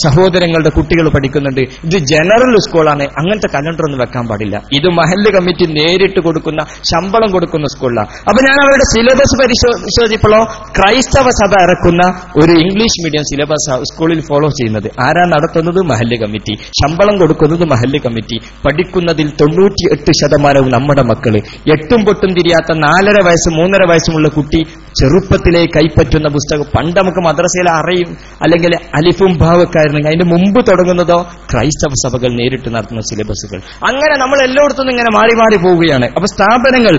സഹോദരങ്ങളുടെ കുട്ടികൾ പഠിക്കുന്നുണ്ട്, ഇത് ജനറൽ സ്കൂളാണ്, അങ്ങനത്തെ കലണ്ടർ ഒന്നും വെക്കാൻ പാടില്ല. ഇത് മഹല്ല് കമ്മിറ്റി നേരിട്ട് കൊടുക്കുന്ന ശമ്പളം കൊടുക്കുന്ന സ്കൂളിലാണ്. അപ്പൊ ഞാൻ അവരുടെ സിലബസ് പരിശോധിച്ചപ്പോഴോ ക്രൈസ്തവ സഭ ഇറക്കുന്ന ഒരു ഇംഗ്ലീഷ് മീഡിയം സിലബസ് സ്കൂളിൽ ഫോളോ ചെയ്യുന്നത്. ആരാ നടത്തുന്നത്? മഹല്ല് കമ്മിറ്റി. ശമ്പളം കൊടുക്കുന്നത് മഹല്ല് കമ്മിറ്റി. പഠിക്കുന്നതിൽ 98% നമ്മുടെ മക്കള്. 8ഉം പൊട്ടും തിരിയാത്ത 4.5 വയസ്സ് 3.5 വയസ്സുമുള്ള കുട്ടി ചെറുപ്പത്തിലെ കൈപ്പറ്റുന്ന പുസ്തകം. പണ്ട് നമുക്ക് മദ്രസയിലെ അറയും അല്ലെങ്കിൽ അലിഫും ഭാവക്കായിരുന്നു. അതിന്റെ മുമ്പ് തുടങ്ങുന്നതോ ക്രൈസ്തവ സഭകൾ നേരിട്ട് നടത്തുന്ന സിലബസുകൾ. അങ്ങനെ നമ്മൾ എല്ലായിടത്തും ഇങ്ങനെ മാറി മാറി പോവുകയാണ്. അപ്പൊ സ്ഥാപനങ്ങൾ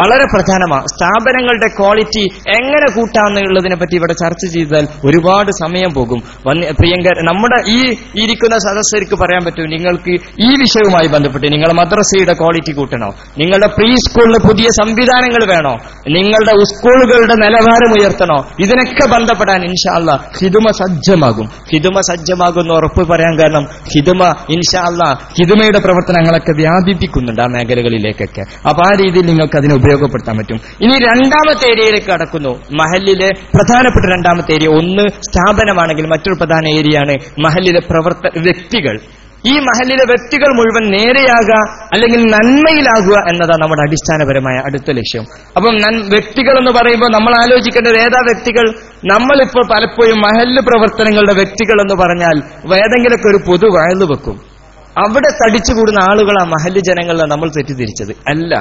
വളരെ പ്രധാനമാണ്. സ്ഥാപനങ്ങളുടെ ക്വാളിറ്റി എങ്ങനെ കൂട്ടാമെന്നുള്ളതിനെ പറ്റി ഇവിടെ ചർച്ച ചെയ്താൽ ഒരുപാട് സമയം പോകും. പ്രിയങ്കർ നമ്മുടെ ഈ ഇരിക്കുന്ന സദസ്യർക്ക് പറയാൻ പറ്റും, നിങ്ങൾക്ക് ഈ വിഷയവുമായി ബന്ധപ്പെട്ട് നിങ്ങളുടെ മദ്രസയുടെ ക്വാളിറ്റി കൂട്ടണോ, നിങ്ങളുടെ പ്രീ സ്കൂളിന് പുതിയ സംവിധാനങ്ങൾ വേണോ, നിങ്ങളുടെ സ്കൂളുകളുടെ നിലവാരം ഉയർത്തണോ, ഇതിനൊക്കെ ബന്ധപ്പെടാൻ ഇൻഷാ അല്ലാഹ് ഹിദുമ സജ്ജമാകും. ഹിദുമ സജ്ജമാകുന്ന ഉറപ്പ് പറയാൻ കാരണം ഹിദുമ ഇൻഷാ അല്ലാഹ് ഹിദുമയുടെ പ്രവർത്തനങ്ങളൊക്കെ വ്യാപിപ്പിക്കുന്നുണ്ട് ആ മേഖലകളിലേക്കൊക്കെ. അപ്പൊ ആ രീതിയിൽ നിങ്ങൾക്ക് അതിനെ ഉപയോഗപ്പെടുത്താൻ പറ്റും. ഇനി 2ാമത്തെ ഏരിയയിലേക്ക് കടക്കുന്നു. മഹല്ലിലെ പ്രധാനപ്പെട്ട 2ാമത്തെ ഏരിയ. ഒന്ന് സ്ഥാപനമാണെങ്കിൽ മറ്റൊരു പ്രധാന ഏരിയയാണ് മഹല്ലിലെ വ്യക്തികൾ. ഈ മഹല്ലിലെ വ്യക്തികൾ മുഴുവൻ നേരെയാകുക അല്ലെങ്കിൽ നന്മയിലാകുക എന്നതാണ് നമ്മുടെ അടിസ്ഥാനപരമായ അടുത്ത ലക്ഷ്യം. അപ്പം വ്യക്തികൾ എന്ന് പറയുമ്പോൾ നമ്മൾ ആലോചിക്കേണ്ടത് ഏതാ വ്യക്തികൾ? നമ്മളിപ്പോൾ പലപ്പോഴും മഹല്ല് പ്രവർത്തനങ്ങളുടെ വ്യക്തികൾ എന്ന് പറഞ്ഞാൽ ഏതെങ്കിലുമൊക്കെ ഒരു പൊതു വയല് വെക്കും, അവിടെ തടിച്ചുകൂടുന്ന ആളുകളാ മഹല്ല് ജനങ്ങളെ നമ്മൾ തെറ്റിദ്ധരിച്ചത്. അല്ല,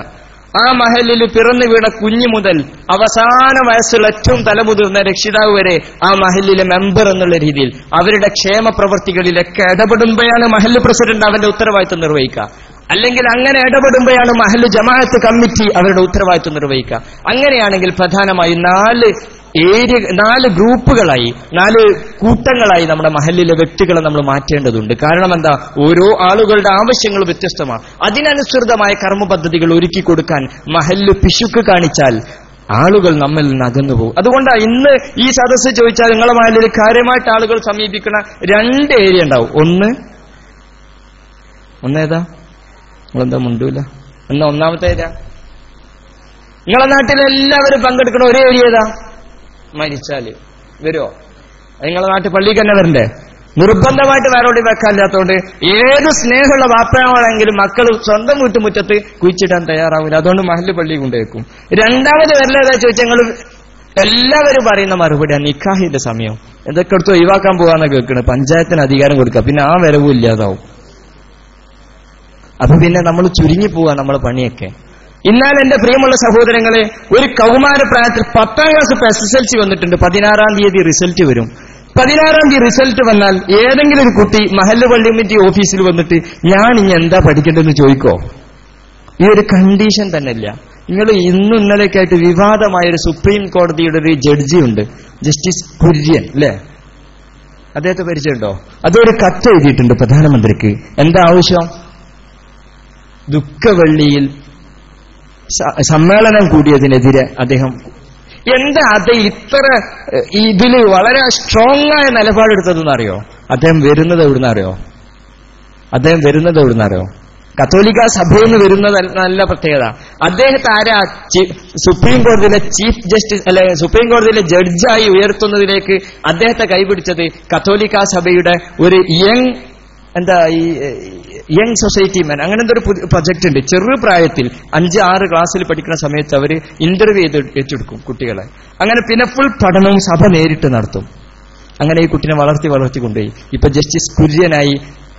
ആ മഹല്ലിൽ പിറന്നു വീണ കുഞ്ഞു മുതൽ അവസാന വയസ്സുള്ള ഏറ്റവും തലമുതിർന്ന രക്ഷിതാവ് വരെ ആ മഹല്ലിലെ മെമ്പർ എന്നുള്ള രീതിയിൽ അവരുടെ ക്ഷേമ പ്രവർത്തികളിലൊക്കെ ഇടപെടുമ്പോഴാണ് മഹല്ല് പ്രസിഡന്റ് അവന്റെ ഉത്തരവാദിത്വം നിർവഹിക്കുക. അല്ലെങ്കിൽ അങ്ങനെ ഇടപെടുമ്പോഴാണ് മഹല്ല് ജമാഅത്ത് കമ്മിറ്റി അവരുടെ ഉത്തരവാദിത്വം നിർവഹിക്കുക. അങ്ങനെയാണെങ്കിൽ പ്രധാനമായും 4 ഗ്രൂപ്പുകളായി 4 കൂട്ടങ്ങളായി നമ്മുടെ മഹല്ലിലെ വ്യക്തികളെ നമ്മൾ മാറ്റേണ്ടതുണ്ട്. കാരണം എന്താ? ഓരോ ആളുകളുടെ ആവശ്യങ്ങൾ വ്യത്യസ്തമാണ്. അതിനനുസൃതമായ കർമ്മ പദ്ധതികൾ ഒരുക്കി കൊടുക്കാൻ മഹല്ല് പിശുക്ക് കാണിച്ചാൽ ആളുകൾ നമ്മിൽ നിന്ന് അകന്നു പോകും. അതുകൊണ്ടാണ് ഇന്ന് ഈ സദസ്സ് ചോദിച്ചാൽ നിങ്ങളെ മഹല്ലിൽ കാര്യമായിട്ട് ആളുകൾ സമീപിക്കുന്ന 2 ഏരിയ ഉണ്ടാവും. ഒന്നേതാ? നിങ്ങളെന്താ മുണ്ടൂല? എന്നാ ഒന്നാമത്തെ ഏരിയ നിങ്ങളെ നാട്ടിലെല്ലാവരും പങ്കെടുക്കുന്ന ഒരേ ഏരിയ ഏതാ? മരിച്ചാല് വരുമോ? നിങ്ങളെ നാട്ടിൽ പള്ളിക്ക് തന്നെ വരണ്ടേ? നിർബന്ധമായിട്ട് വേറോടി വെക്കാനില്ലാത്തതുകൊണ്ട് ഏത് സ്നേഹമുള്ള വാപ്പയാണെങ്കിലും മക്കൾ സ്വന്തം വീട്ടുമുറ്റത്ത് കുഴിച്ചിടാൻ തയ്യാറാവില്ല. അതുകൊണ്ട് മഹല്ല് പള്ളി കൊണ്ടുവെക്കും. 2ാമത് വരലേതാ ചോദിച്ചാൽ ഞങ്ങൾ എല്ലാവരും പറയുന്ന മറുപടിയാണ് നിക്കാഹിന്റെ സമയം, ഇതൊക്കെ എടുത്ത് ഒഴിവാക്കാൻ പോകാന്ന് കേൾക്കണത്. പഞ്ചായത്തിന് അധികാരം കൊടുക്കുക, പിന്നെ ആ വരവും ഇല്ലാതാവും. അപ്പൊ പിന്നെ നമ്മൾ ചുരുങ്ങി പോവാ നമ്മളെ പണിയൊക്കെ. എന്നാൽ എന്റെ പ്രിയമുള്ള സഹോദരങ്ങളെ, ഒരു കൗമാര പ്രായത്തിൽ 10ാം ക്ലാസ് SSLC വന്നിട്ടുണ്ട്. 16-ാം തീയതി റിസൾട്ട് വരും. 16-ാം തീയതി റിസൾട്ട് വന്നാൽ ഏതെങ്കിലും ഒരു കുട്ടി മഹല്ല് പള്ളി കമ്മിറ്റി ഓഫീസിൽ വന്നിട്ട് ഞാൻ ഇനി എന്താ പഠിക്കേണ്ടതെന്ന് ചോദിക്കോ? ഈ ഒരു കണ്ടീഷൻ തന്നെ ഇല്ല. നിങ്ങൾ ഇന്നും ഇന്നലെയൊക്കെയായിട്ട് വിവാദമായൊരു സുപ്രീം കോടതിയുടെ ഒരു ജഡ്ജി ഉണ്ട്, ജസ്റ്റിസ് കുര്യൻ അല്ലേ? അദ്ദേഹത്തെ പരിചയമുണ്ടോ? അതൊരു കത്ത് എഴുതിയിട്ടുണ്ട് പ്രധാനമന്ത്രിക്ക്. എന്താ ആവശ്യം? ദുഃഖവെള്ളിയിൽ സമ്മേളനം കൂടിയതിനെതിരെ അദ്ദേഹം എന്താ അത് ഇത്ര ഇതില് വളരെ സ്ട്രോങ് ആയ നിലപാടെടുത്തതെന്ന് അറിയോ? അദ്ദേഹം വരുന്നത് എവിടുന്നറിയോ? കത്തോലിക്ക സഭയിൽ നിന്ന് വരുന്നത് നല്ല പ്രത്യേകത. അദ്ദേഹത്തെ ആരാ സുപ്രീം കോടതിയിലെ ചീഫ് ജസ്റ്റിസ് അല്ലെ സുപ്രീം കോടതിയിലെ ജഡ്ജായി ഉയർത്തുന്നതിലേക്ക് അദ്ദേഹത്തെ കൈപിടിച്ചത് കത്തോലിക്ക സഭയുടെ ഒരു യങ് സൊസൈറ്റി മാൻ, അങ്ങനത്തെ ഒരു പ്രൊജക്ട് ഉണ്ട്. ചെറുപ്രായത്തിൽ 5-6 ക്ലാസ്സിൽ പഠിക്കുന്ന സമയത്ത് അവർ ഇന്റർവ്യൂ ചെയ്ത് ഏറ്റെടുക്കും കുട്ടികളെ. അങ്ങനെ പിന്നെ ഫുൾ പഠനവും സഭ നേരിട്ട് നടത്തും. അങ്ങനെ ഈ കുട്ടിനെ വളർത്തി കൊണ്ടുപോയി ഇപ്പൊ ജസ്റ്റിസ് കുര്യനായി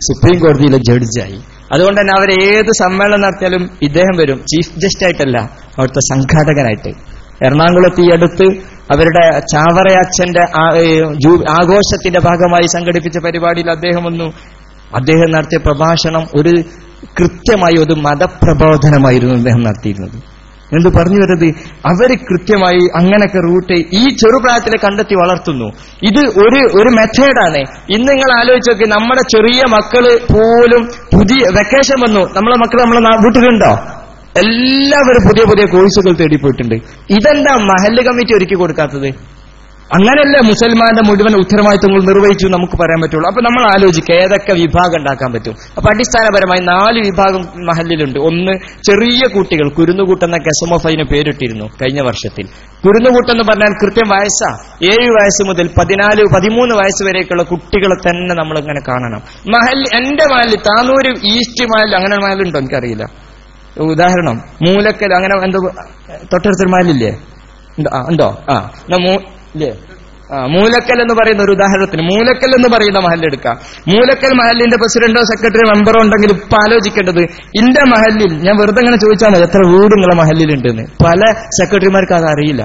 സുപ്രീം കോടതിയിലെ ജഡ്ജായി. അതുകൊണ്ട് തന്നെ അവർ ഏത് സമ്മേളനം നടത്തിയാലും ഇദ്ദേഹം വരും, ചീഫ് ജസ്റ്റിസ് ആയിട്ടല്ല, അവിടുത്തെ സംഘാടകനായിട്ട്. എറണാകുളത്ത് ഈ അടുത്ത് അവരുടെ ചാവറയച്ഛന്റെ ആഘോഷത്തിന്റെ ഭാഗമായി സംഘടിപ്പിച്ച പരിപാടിയിൽ അദ്ദേഹം വന്നു. അദ്ദേഹം നടത്തിയ പ്രഭാഷണം കൃത്യമായി ഒരു മതപ്രബോധനമായിരുന്നു അദ്ദേഹം നടത്തിയിരുന്നത്. എന്ത് പറഞ്ഞു വരുന്നത്? അവര് കൃത്യമായി അങ്ങനൊക്കെ റൂട്ട് ഈ ചെറുപ്രായത്തിലെ കണ്ടെത്തി വളർത്തുന്നു. ഇത് ഒരു മെത്തേഡാണ്. ഇന്ന് നിങ്ങൾ ആലോചിച്ച് നോക്കി, നമ്മുടെ ചെറിയ മക്കള് പോലും പുതിയ വെക്കേഷൻ വന്നു, നമ്മളെ മക്കൾ നമ്മളെ വീട്ടിലുണ്ടോ? എല്ലാവരും പുതിയ കോഴ്സുകൾ തേടിപ്പോയിട്ടുണ്ട്. ഇതെന്താ മഹല്ല് കമ്മിറ്റി ഒരുക്കി കൊടുക്കാത്തത്? അങ്ങനെയല്ല മുസൽമാന്റെ മുഴുവൻ ഉത്തരവാദിത്വങ്ങൾ നിർവഹിച്ചു നമുക്ക് പറയാൻ പറ്റുള്ളൂ. അപ്പൊ നമ്മൾ ആലോചിക്കുക ഏതൊക്കെ വിഭാഗം ഉണ്ടാക്കാൻ പറ്റും. അപ്പൊ അടിസ്ഥാനപരമായി 4 വിഭാഗം മഹല്ലിലുണ്ട്. ഒന്ന്, ചെറിയ കുട്ടികൾ, കുരുന്നുകൂട്ടെന്ന KSMF പേരിട്ടിരുന്നു കഴിഞ്ഞ വർഷത്തിൽ. കുരുന്നുകൂട്ടെന്ന് പറഞ്ഞാൽ കൃത്യം വയസ്സാ, 7 വയസ്സ് മുതൽ 13 വയസ്സ് വരെയൊക്കെയുള്ള കുട്ടികളെ തന്നെ നമ്മളിങ്ങനെ കാണണം. എന്റെ മഹല്ല് താനൂര് ഈസ്റ്റ് മഹല്ല്, അങ്ങനെ മഹലുണ്ടോ എനിക്കറിയില്ല. ഉദാഹരണം മൂലക്കൽ, അങ്ങനെ എന്തോ തൊട്ടടുത്തൊരു മഹലില്ലേ? ഉണ്ടോ? ഇല്ലേ? മൂലക്കൽ എന്ന് പറയുന്ന ഒരു ഉദാഹരണത്തിന്, മൂലക്കൽ എന്ന് പറയുന്ന മഹല്ലെടുക്കാം. മൂലക്കൽ മഹലിന്റെ പ്രസിഡന്റോ സെക്രട്ടറിയോ മെമ്പറോ ഉണ്ടെങ്കിൽ ഇപ്പൊ ആലോചിക്കേണ്ടത്, ഇന്റെ മഹല്ലിൽ, ഞാൻ വെറുതെ ഇങ്ങനെ ചോദിച്ചാൽ മതി എത്ര വീട് നിങ്ങളെ മഹല്ലിലുണ്ടെന്ന്. പല സെക്രട്ടറിമാർക്ക് അത് അറിയില്ല.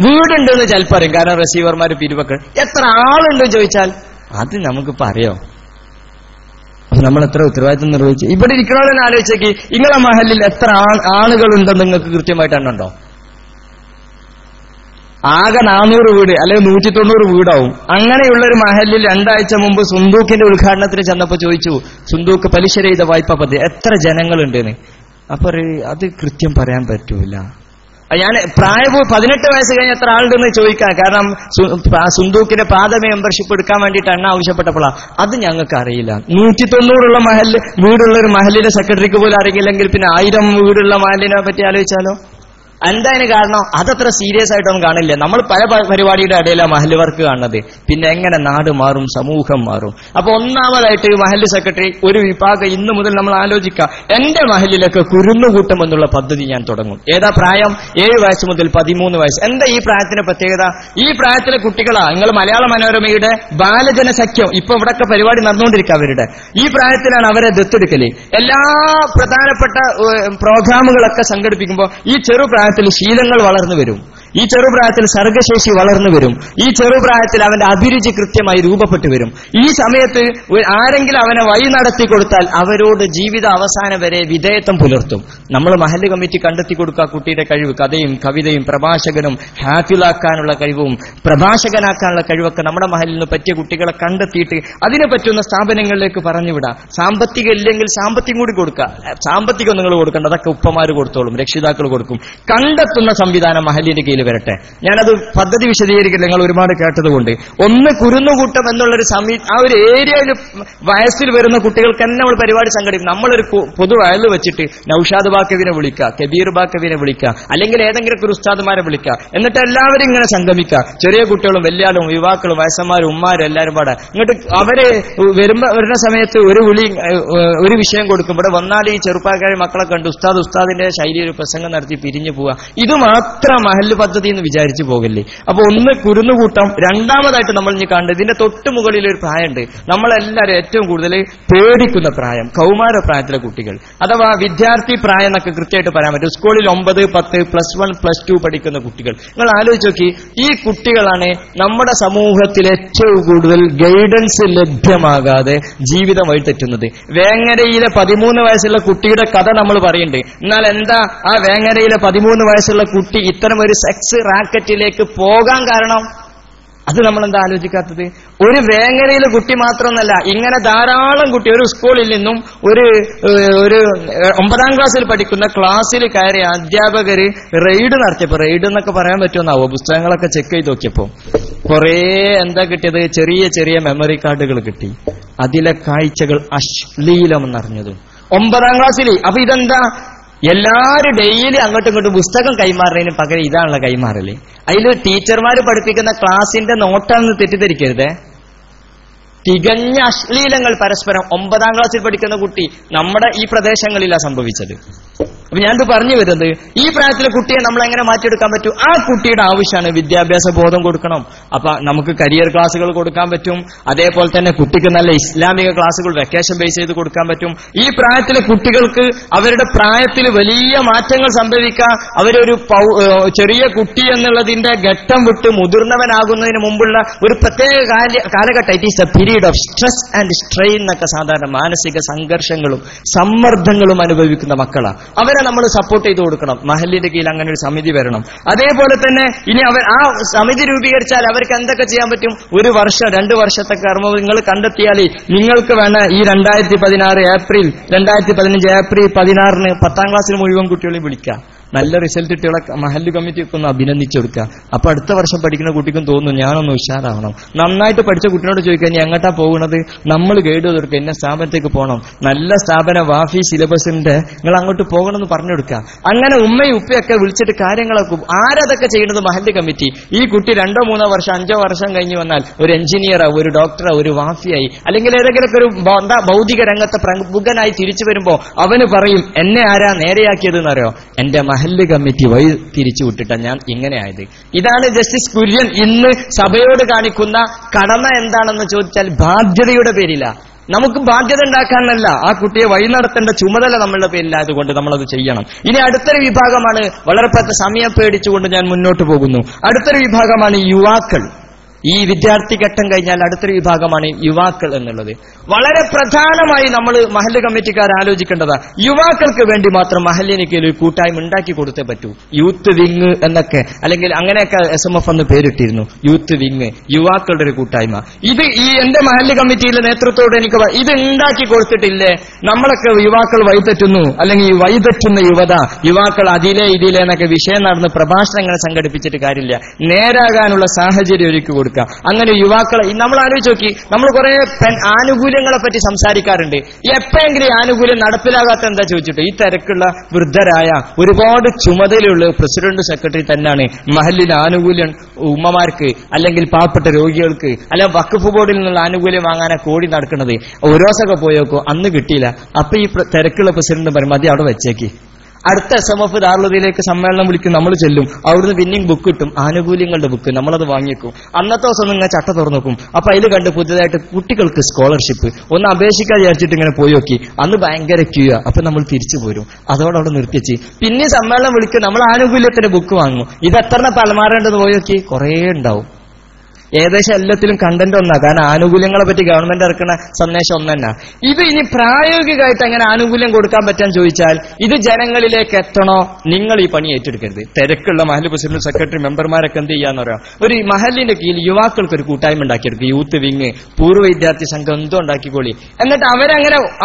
വീടുണ്ടെന്ന് ചിലപ്പോൾ അറിയും, കാരണം റിസീവർമാർ പിരിവൊക്കെ. എത്ര ആളുണ്ടെന്ന് ചോദിച്ചാൽ അത് നമുക്കിപ്പോ അറിയോ? നമ്മൾ എത്ര ഉത്തരവാദിത്വം നിർവഹിച്ചു? ഇവിടെ ഇരിക്കണമെന്ന് ആലോചിച്ചേക്ക്, നിങ്ങളെ മഹല്ലിൽ എത്ര ആളുകളുണ്ടെന്ന് നിങ്ങൾക്ക് കൃത്യമായിട്ട് എണ്ണുണ്ടോ? ആകെ 400 വീട് അല്ലെങ്കിൽ 190 വീടാവും. അങ്ങനെയുള്ളൊരു മഹല്ലിൽ 2 ആഴ്ച മുമ്പ് സുന്ദൂക്കിന്റെ ഉദ്ഘാടനത്തിന് ചെന്നപ്പോ ചോദിച്ചു, സുന്ദൂക്ക് പലിശരഹിത വായ്പാ പദ്ധതി എത്ര ജനങ്ങളുണ്ടെന്ന്. അപ്പൊ അത് കൃത്യം പറയാൻ പറ്റൂല. ഞാൻ 18 വയസ്സ് കഴിഞ്ഞ എത്ര ആളുണ്ടെന്ന് ചോദിക്കാം, കാരണം സുന്ദൂക്കിന്റെ പ്രാഥമിക മെമ്പർഷിപ്പ് എടുക്കാൻ വേണ്ടിയിട്ട് എണ്ണ ആവശ്യപ്പെട്ടപ്പോഴാണ്. അത് ഞങ്ങൾക്ക് അറിയില്ല. 190 വീടുള്ള ഒരു മഹല്ലിന്റെ സെക്രട്ടറിക്ക് പോലും അറിയില്ലെങ്കിൽ പിന്നെ 1000 വീടുള്ള മഹല്ലിനെ പറ്റി ആലോചിച്ചാലോ? എന്തായാലും കാരണം അതത്ര സീരിയസ് ആയിട്ടൊന്നും കാണില്ല. നമ്മൾ പല പരിപാടിയുടെ ഇടയിലാണ് മഹല്ല് വർക്ക് കാണുന്നത്. പിന്നെ എങ്ങനെ നാട് മാറും, സമൂഹം മാറും? അപ്പൊ ഒന്നാമതായിട്ട് മഹല്ല് സെക്രട്ടറി ഒരു വിഭാഗം ഇന്നു മുതൽ നമ്മൾ ആലോചിക്കുക, എന്റെ മഹല്ലിലൊക്കെ കുരുന്നുകൂട്ടം എന്നുള്ള പദ്ധതി ഞാൻ തുടങ്ങും. ഏതാ പ്രായം? 7 വയസ്സ് മുതൽ 13 വയസ്സ്. എന്താ ഈ പ്രായത്തിന്റെ പ്രത്യേകത? ഈ പ്രായത്തിലെ കുട്ടികളാ. നിങ്ങൾ മലയാള മനോരമയുടെ ബാലജന സഖ്യം ഇപ്പൊ ഇവിടൊക്കെ പരിപാടി നടന്നുകൊണ്ടിരിക്കുക. അവരുടെ ഈ പ്രായത്തിലാണ് അവരെ ദത്തെടുക്കല്. എല്ലാ പ്രധാനപ്പെട്ട പ്രോഗ്രാമുകളൊക്കെ സംഘടിപ്പിക്കുമ്പോൾ ഈ ചെറുപ്രായം ശീലങ്ങൾ വളർന്നു വരും. ഈ ചെറുപ്രായത്തിൽ സർഗശേഷി വളർന്നു വരും. ഈ ചെറുപ്രായത്തിൽ അവന്റെ അഭിരുചി കൃത്യമായി രൂപപ്പെട്ടു വരും. ഈ സമയത്ത് ആരെങ്കിലും അവനെ വഴി നടത്തി കൊടുത്താൽ അവരോട് ജീവിത അവസാനം വരെ വിധേയത്വം പുലർത്തും. നമ്മൾ മഹല്ല് കമ്മിറ്റി കണ്ടെത്തി കൊടുക്കുക കുട്ടിയുടെ കഴിവ്, കഥയും കവിതയും പ്രഭാഷകനും ഹാഫിലാക്കാനുള്ള കഴിവും പ്രഭാഷകനാക്കാനുള്ള കഴിവൊക്കെ നമ്മുടെ മഹലിൽ നിന്ന് പറ്റിയ കുട്ടികളെ കണ്ടെത്തിയിട്ട് അതിനെ പറ്റുന്ന സ്ഥാപനങ്ങളിലേക്ക് പറഞ്ഞുവിടാം. സാമ്പത്തികം ഇല്ലെങ്കിൽ സാമ്പത്തികം കൂടി കൊടുക്കുക. സാമ്പത്തികം നിങ്ങൾ കൊടുക്കേണ്ട, അതൊക്കെ ഉപ്പമാര് കൊടുത്തോളും, രക്ഷിതാക്കൾ കൊടുക്കും. കണ്ടെത്തുന്ന സംവിധാനം മഹല്ലിന്റെ കീഴിൽ വരട്ടെ. ഞാനത് പദ്ധതി വിശദീകരിക്കില്ല, നിങ്ങൾ ഒരുപാട് കേട്ടതുകൊണ്ട്. ഒന്ന്, കുരുന്നുകൂട്ടം എന്നുള്ളൊരു ആ ഒരു ഏരിയയിൽ വയസ്സിൽ വരുന്ന കുട്ടികൾക്ക് തന്നെ നമ്മൾ പരിപാടി സംഘടിപ്പിക്കും. നമ്മളൊരു പൊതു വയലിൽ വെച്ചിട്ട് നൌഷാദ് ബാക്കവിനെ വിളിക്കുക, കബീർ ബാക്കവിനെ വിളിക്കുക, അല്ലെങ്കിൽ ഏതെങ്കിലും ഒരു ഉസ്താദുമാരെ വിളിക്കുക. എന്നിട്ട് എല്ലാവരും ഇങ്ങനെ സംഗമിക്കുക. ചെറിയ കുട്ടികളും വലിയാളും യുവാക്കളും വയസ്സന്മാരും ഉമ്മാരും എല്ലാവരും പാടെ. എന്നിട്ട് അവര് വരുന്ന സമയത്ത് ഒരു വിഷയം കൊടുക്കും. ഇവിടെ വന്നാൽ ഈ ചെറുപ്പക്കാരെ മക്കളെ കണ്ട് ഉസ്താദിന്റെ ശൈലിയിൽ ഒരു പ്രസംഗം നടത്തി പിരിഞ്ഞു പോവുക. ഇത് മാത്രം മഹല്ല് പദ്ധതി എന്ന് വിചാരിച്ചു പോകല്ലേ. അപ്പൊ ഒന്ന് കുരുന്നുകൂട്ടം, രണ്ടാമതായിട്ട് നമ്മൾ ഇനി കാണുന്നത് ഇതിന്റെ തൊട്ട് മുകളിൽ ഒരു പ്രായമുണ്ട്, നമ്മളെല്ലാവരും ഏറ്റവും കൂടുതൽ പേടിക്കുന്ന പ്രായം, കൗമാര പ്രായത്തിലെ കുട്ടികൾ അഥവാ വിദ്യാർത്ഥി പ്രായം എന്നൊക്കെ കൃത്യമായിട്ട് പറയാൻ പറ്റും. സ്കൂളിൽ 9, 10, +1, +2 പഠിക്കുന്ന കുട്ടികൾ. നിങ്ങൾ ആലോചിച്ച് നോക്കി, ഈ കുട്ടികളാണ് നമ്മുടെ സമൂഹത്തിൽ ഏറ്റവും കൂടുതൽ ഗൈഡൻസ് ലഭ്യമാകാതെ ജീവിതം വഴിതെറ്റുന്നത്. വേങ്ങരയിലെ 13 വയസ്സുള്ള കുട്ടിയുടെ കഥ നമ്മൾ പറയുന്നുണ്ട്. എന്നാൽ എന്താ ആ വേങ്ങരയിലെ 13 വയസ്സുള്ള കുട്ടി ഇത്തരം ഒരു സെക്സ് റാക്കറ്റിലേക്ക് പോകാൻ കാരണം? അത് നമ്മളെന്താ ആലോചിക്കാത്തത്? ഒരു വേങ്ങരയിലെ കുട്ടി മാത്രമൊന്നല്ല, ഇങ്ങനെ ധാരാളം കുട്ടി ഒരു സ്കൂളിൽ നിന്നും ഒരു 9ാം ക്ലാസ്സിൽ പഠിക്കുന്ന ക്ലാസ്സിൽ കയറിയ അധ്യാപകര് റെയ്ഡ് നടത്തിയപ്പോ, റെയ്ഡ് എന്നൊക്കെ പറയാൻ പറ്റുമെന്നാവോ, പുസ്തകങ്ങളൊക്കെ ചെക്ക് ചെയ്ത് നോക്കിയപ്പോ കുറേ എന്താ കിട്ടിയത്? ചെറിയ ചെറിയ മെമ്മറി കാർഡുകൾ കിട്ടി. അതിലെ കാഴ്ചകൾ അശ്ലീലം എന്നറിഞ്ഞത് 9ാം ക്ലാസ്സിൽ. അപ്പൊ ഇതെന്താ? എല്ലാരും ഡെയിലി അങ്ങോട്ടും ഇങ്ങോട്ടും പുസ്തകം കൈമാറുന്നതിന് പകരം ഇതാണല്ലോ കൈമാറല്. അതിൽ ടീച്ചർമാര് പഠിപ്പിക്കുന്ന ക്ലാസിന്റെ നോട്ടാണെന്ന് തെറ്റിദ്ധരിക്കരുതേ. തികഞ്ഞ അശ്ലീലങ്ങൾ പരസ്പരം 9ാം ക്ലാസ്സിൽ പഠിക്കുന്ന കുട്ടി നമ്മുടെ ഈ പ്രദേശങ്ങളിലാണ് സംഭവിച്ചത്. അപ്പൊ ഞാനിത് പറഞ്ഞു വരുന്നത്, ഈ പ്രായത്തിലെ കുട്ടിയെ നമ്മൾ എങ്ങനെ മാറ്റിയെടുക്കാൻ പറ്റും? ആ കുട്ടിയുടെ ആവശ്യമാണ് വിദ്യാഭ്യാസ ബോധം കൊടുക്കണം. അപ്പൊ നമുക്ക് കരിയർ ക്ലാസ്സുകൾ കൊടുക്കാൻ പറ്റും. അതേപോലെ തന്നെ കുട്ടിക്ക് നല്ല ഇസ്ലാമിക ക്ലാസ്സുകൾ വെക്കേഷൻ ബേസ് ചെയ്ത് കൊടുക്കാൻ പറ്റും. ഈ പ്രായത്തിലെ കുട്ടികൾക്ക് അവരുടെ പ്രായത്തിൽ വലിയ മാറ്റങ്ങൾ സംഭവിക്കാം. അവരൊരു ചെറിയ കുട്ടി എന്നുള്ളതിന്റെ ഘട്ടം വിട്ട് മുതിർന്നവനാകുന്നതിന് മുമ്പുള്ള ഒരു പ്രത്യേക കാലഘട്ടം. It is A period of stress and strain എന്നൊക്കെ സാധാരണ മാനസിക സംഘർഷങ്ങളും സമ്മർദ്ദങ്ങളും അനുഭവിക്കുന്ന മക്കളാണ്. അവരെ നമ്മൾ സപ്പോർട്ട് ചെയ്ത് കൊടുക്കണം. മഹല്ലിന്റെ കീഴിൽ അങ്ങനെ ഒരു സമിതി വരണം. അതേപോലെ തന്നെ ഇനി അവർ ആ സമിതി രൂപീകരിച്ചാൽ അവർക്ക് എന്തൊക്കെ ചെയ്യാൻ പറ്റും? 1 വർഷം 2 വർഷത്തെ കർമ്മം നിങ്ങൾ കണ്ടെത്തിയാൽ നിങ്ങൾക്ക് വേണം ഈ 2015 ഏപ്രിൽ 16 10ാം ക്ലാസ്സിൽ മുഴുവൻ കുട്ടികളെയും വിളിക്കാം. നല്ല റിസൾട്ട് ഇട്ടുള്ള മഹല്ല് കമ്മിറ്റിയൊക്കെ ഒന്ന് അഭിനന്ദിച്ചു കൊടുക്കുക. അപ്പൊ അടുത്ത വർഷം പഠിക്കുന്ന കുട്ടിക്കും തോന്നുന്നു ഞാനൊന്ന് ഉഷാറാവണം. നന്നായിട്ട് പഠിച്ച കുട്ടിനോട് ചോദിക്കാൻ നീ എങ്ങോട്ടാ പോകുന്നത്? നമ്മൾ ഗൈഡ് ചെയ്ത് കൊടുക്കുക, എന്നെ സ്ഥാപനത്തേക്ക് പോകണം, നല്ല സ്ഥാപനം, വാഫി സിലബസിന്റെ, നിങ്ങൾ അങ്ങോട്ട് പോകണമെന്ന് പറഞ്ഞു കൊടുക്കുക. അങ്ങനെ ഉമ്മയും ഉപ്പയൊക്കെ വിളിച്ചിട്ട് കാര്യങ്ങളൊക്കെ. ആരതൊക്കെ ചെയ്യുന്നത്? മഹല്ല് കമ്മിറ്റി. ഈ കുട്ടി 2, 3 വർഷം 5 വർഷം കഴിഞ്ഞ് വന്നാൽ ഒരു എഞ്ചിനീയറോ ഒരു ഡോക്ടറോ ഒരു വാഫിയായി അല്ലെങ്കിൽ ഏതെങ്കിലുമൊക്കെ ഒരു ഭൗതിക രംഗത്തെ പ്രമുഖനായി തിരിച്ചു വരുമ്പോ അവന് പറയും, എന്നെ ആരാ നേരെയാക്കിയത് എന്നറിയോ? എന്റെ മഹല്ല് കമ്മിറ്റി വഴി തിരിച്ചു വിട്ടിട്ടാ ഞാൻ ഇങ്ങനെ ആയത്. ഇതാണ് ജസ്റ്റിസ് കുര്യൻ ഇന്ന് സഭയോട് കാണിക്കുന്ന കടമ എന്താണെന്ന് ചോദിച്ചാൽ ബാധ്യതയുടെ പേരില. നമുക്ക് ബാധ്യത ഉണ്ടാക്കാനല്ല, ആ കുട്ടിയെ വഴി നടത്തേണ്ട ചുമതല നമ്മളുടെ പേരിലായതുകൊണ്ട് നമ്മളത് ചെയ്യണം. ഇനി അടുത്തൊരു വിഭാഗമാണ്, വളരെ സമയം പേടിച്ചുകൊണ്ട് ഞാൻ മുന്നോട്ട് പോകുന്നു. അടുത്തൊരു വിഭാഗമാണ് യുവാക്കൾ. ഈ വിദ്യാർത്ഥി ഘട്ടം കഴിഞ്ഞാൽ അടുത്തൊരു വിഭാഗമാണ് യുവാക്കൾ എന്നുള്ളത്. വളരെ പ്രധാനമായി നമ്മൾ മഹല്ല് കമ്മിറ്റിക്കാർ ആലോചിക്കേണ്ടതാ. യുവാക്കൾക്ക് വേണ്ടി മാത്രം മഹല്ലിനിക്ക് ഒരു കൂട്ടായ്മ ഉണ്ടാക്കി കൊടുത്തേ പറ്റൂ. യൂത്ത് വിങ് എന്നൊക്കെ, അല്ലെങ്കിൽ അങ്ങനെയൊക്കെ SMF എന്ന് പേരിട്ടിരുന്നു. യൂത്ത് വിങ്, യുവാക്കളുടെ ഒരു കൂട്ടായ്മ. ഇത് ഈ എന്റെ മഹല്ല് കമ്മിറ്റിയിലെ നേതൃത്വത്തോട് എനിക്ക് ഇത് ഉണ്ടാക്കി കൊടുത്തിട്ടില്ലേ? നമ്മളൊക്കെ യുവാക്കൾ വഴിതെറ്റുന്നു, അല്ലെങ്കിൽ വഴിതെറ്റുന്ന യുവാക്കൾ അതിലെ ഇതിലെ എന്നൊക്കെ വിഷയം നടന്ന് പ്രഭാഷണങ്ങൾ സംഘടിപ്പിച്ചിട്ട് കാര്യമില്ല. നേരാകാനുള്ള സാഹചര്യം ഒരുക്കി കൊടുക്കുക. അങ്ങനെ യുവാക്കളെ നമ്മൾ ആലോചിച്ച് നോക്കി, നമ്മൾ കുറെ ആനുകൂല്യങ്ങളെ പറ്റി സംസാരിക്കാറുണ്ട്. എപ്പോഴെങ്കിലും ഈ ആനുകൂല്യം നടപ്പിലാകാത്ത എന്താ ചോദിച്ചിട്ട്? ഈ തിരക്കുള്ള വൃദ്ധരായ ഒരുപാട് ചുമതലയുള്ള പ്രസിഡന്റ് സെക്രട്ടറി തന്നെയാണ് മഹല്ലിലെ ആനുകൂല്യം ഉമ്മമാർക്ക് അല്ലെങ്കിൽ പാവപ്പെട്ട രോഗികൾക്ക് അല്ലെങ്കിൽ വഖഫ് ബോർഡിൽ നിന്നുള്ള ആനുകൂല്യം വാങ്ങാനാ കോടി നടക്കുന്നത്. ഓരോസൊക്കെ പോയോക്കോ, അന്ന് കിട്ടിയില്ല. അപ്പൊ ഈ തിരക്കുള്ള പ്രസിഡന്റ് പറയും മതി അവിടെ വെച്ചേക്ക്. അടുത്ത SMF ദാറുലൂദിലേക്ക് സമ്മേളനം വിളിക്കും, നമ്മൾ ചെല്ലും. അവിടുന്ന് വിന്നിംഗ് ബുക്ക് കിട്ടും, ആനുകൂല്യങ്ങളുടെ ബുക്ക്, നമ്മളത് വാങ്ങിക്കും. അന്നത്തെ ദിവസം നിങ്ങൾ ചട്ട തുറന്നു നോക്കും. അപ്പൊ അതിൽ കണ്ട് പുതിയതായിട്ട് കുട്ടികൾക്ക് സ്കോളർഷിപ്പ് ഒന്ന് അപേക്ഷിക്കാൻ വിചാരിച്ചിട്ട് ഇങ്ങനെ പോയി നോക്കി. അന്ന് ഭയങ്കര ക്യൂ. അപ്പൊ നമ്മൾ തിരിച്ചു പോരും. അതോടവിടെ നിർത്തിച്ച് പിന്നെ സമ്മേളനം വിളിക്കും, നമ്മൾ ആനുകൂല്യത്തിന്റെ ബുക്ക് വാങ്ങും. ഇത് എത്ര പലമാറേണ്ടത് പോയി നോക്കി, കുറേ ഉണ്ടാവും. ഏകദേശം എല്ലാത്തിലും കണ്ടന്റ് ഒന്നാ. കാരണം ആനുകൂല്യങ്ങളെ പറ്റി ഗവൺമെന്റ് ഇറക്കുന്ന സന്ദേശം ഒന്നെ. ഇത് ഇനി പ്രായോഗികമായിട്ട് എങ്ങനെ ആനുകൂല്യം കൊടുക്കാൻ പറ്റാൻ ചോദിച്ചാൽ, ഇത് ജനങ്ങളിലേക്ക് എത്തണോ? നിങ്ങൾ ഈ പണി ഏറ്റെടുക്കരുത്. തിരക്കുള്ള മഹല്ല് പ്രസിഡന്റ് സെക്രട്ടറി മെമ്പർമാരൊക്കെ എന്ത് ചെയ്യാന്ന് പറയാം, ഒരു മഹല്ലിന്റെ കീഴിൽ യുവാക്കൾക്ക് ഒരു കൂട്ടായ്മ ഉണ്ടാക്കിയെടുക്കും. യൂത്ത് വിങ്, പൂർവ്വ വിദ്യാർത്ഥി സംഘം എന്തോ ഉണ്ടാക്കിക്കോളി. എന്നിട്ട്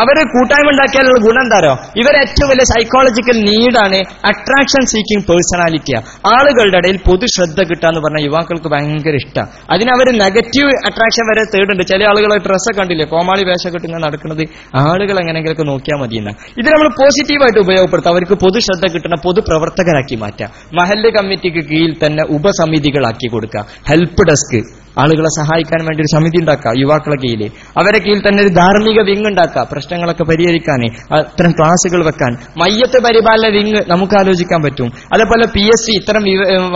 അവര് കൂട്ടായ്മ ഉണ്ടാക്കിയാലുള്ള ഗുണം എന്താരോ? ഇവർ ഏറ്റവും വലിയ സൈക്കോളജിക്കൽ നീഡാണ് അട്രാക്ഷൻ സീക്കിംഗ് പേഴ്സണാലിറ്റിയാ. ആളുകളുടെ ഇടയിൽ പൊതു ശ്രദ്ധ കിട്ടാന്ന് പറഞ്ഞാൽ യുവാക്കൾക്ക് ഭയങ്കര ഇഷ്ടം. അതിനവർ നെഗറ്റീവ് അട്രാക്ഷൻ വരെ തേടുണ്ട്. ചില ആളുകളെ ഡ്രസ്സൊക്കെ കണ്ടില്ലേ, കോമാളി വേഷമൊക്കെ ഇട്ട് ഇങ്ങനെ നടക്കുന്നത്. ആളുകൾ എങ്ങനെയെങ്കിലൊക്കെ നോക്കിയാൽ മതിയെന്ന. ഇത് നമ്മൾ പോസിറ്റീവായിട്ട് ഉപയോഗപ്പെടുത്താം. അവർക്ക് പൊതുശ്രദ്ധ കിട്ടുന്ന പൊതുപ്രവർത്തകരാക്കി മാറ്റാം. മഹല്ല് കമ്മിറ്റിക്ക് കീഴിൽ തന്നെ ഉപസമിതികളാക്കി കൊടുക്കുക. ഹെൽപ്പ് ഡെസ്ക്, ആളുകളെ സഹായിക്കാൻ വേണ്ടി ഒരു സമിതി ഉണ്ടാക്കുക യുവാക്കളെ കീഴിൽ. അവരെ കീഴിൽ തന്നെ ഒരു ധാർമ്മിക വിങ് ഉണ്ടാക്കുക, പ്രശ്നങ്ങളൊക്കെ പരിഹരിക്കാൻ, അത്തരം ക്ലാസുകൾ വെക്കാൻ. മയ്യത്ത് പരിപാലന വിങ് നമുക്ക് ആലോചിക്കാൻ പറ്റും. അതേപോലെ PSC ഇത്തരം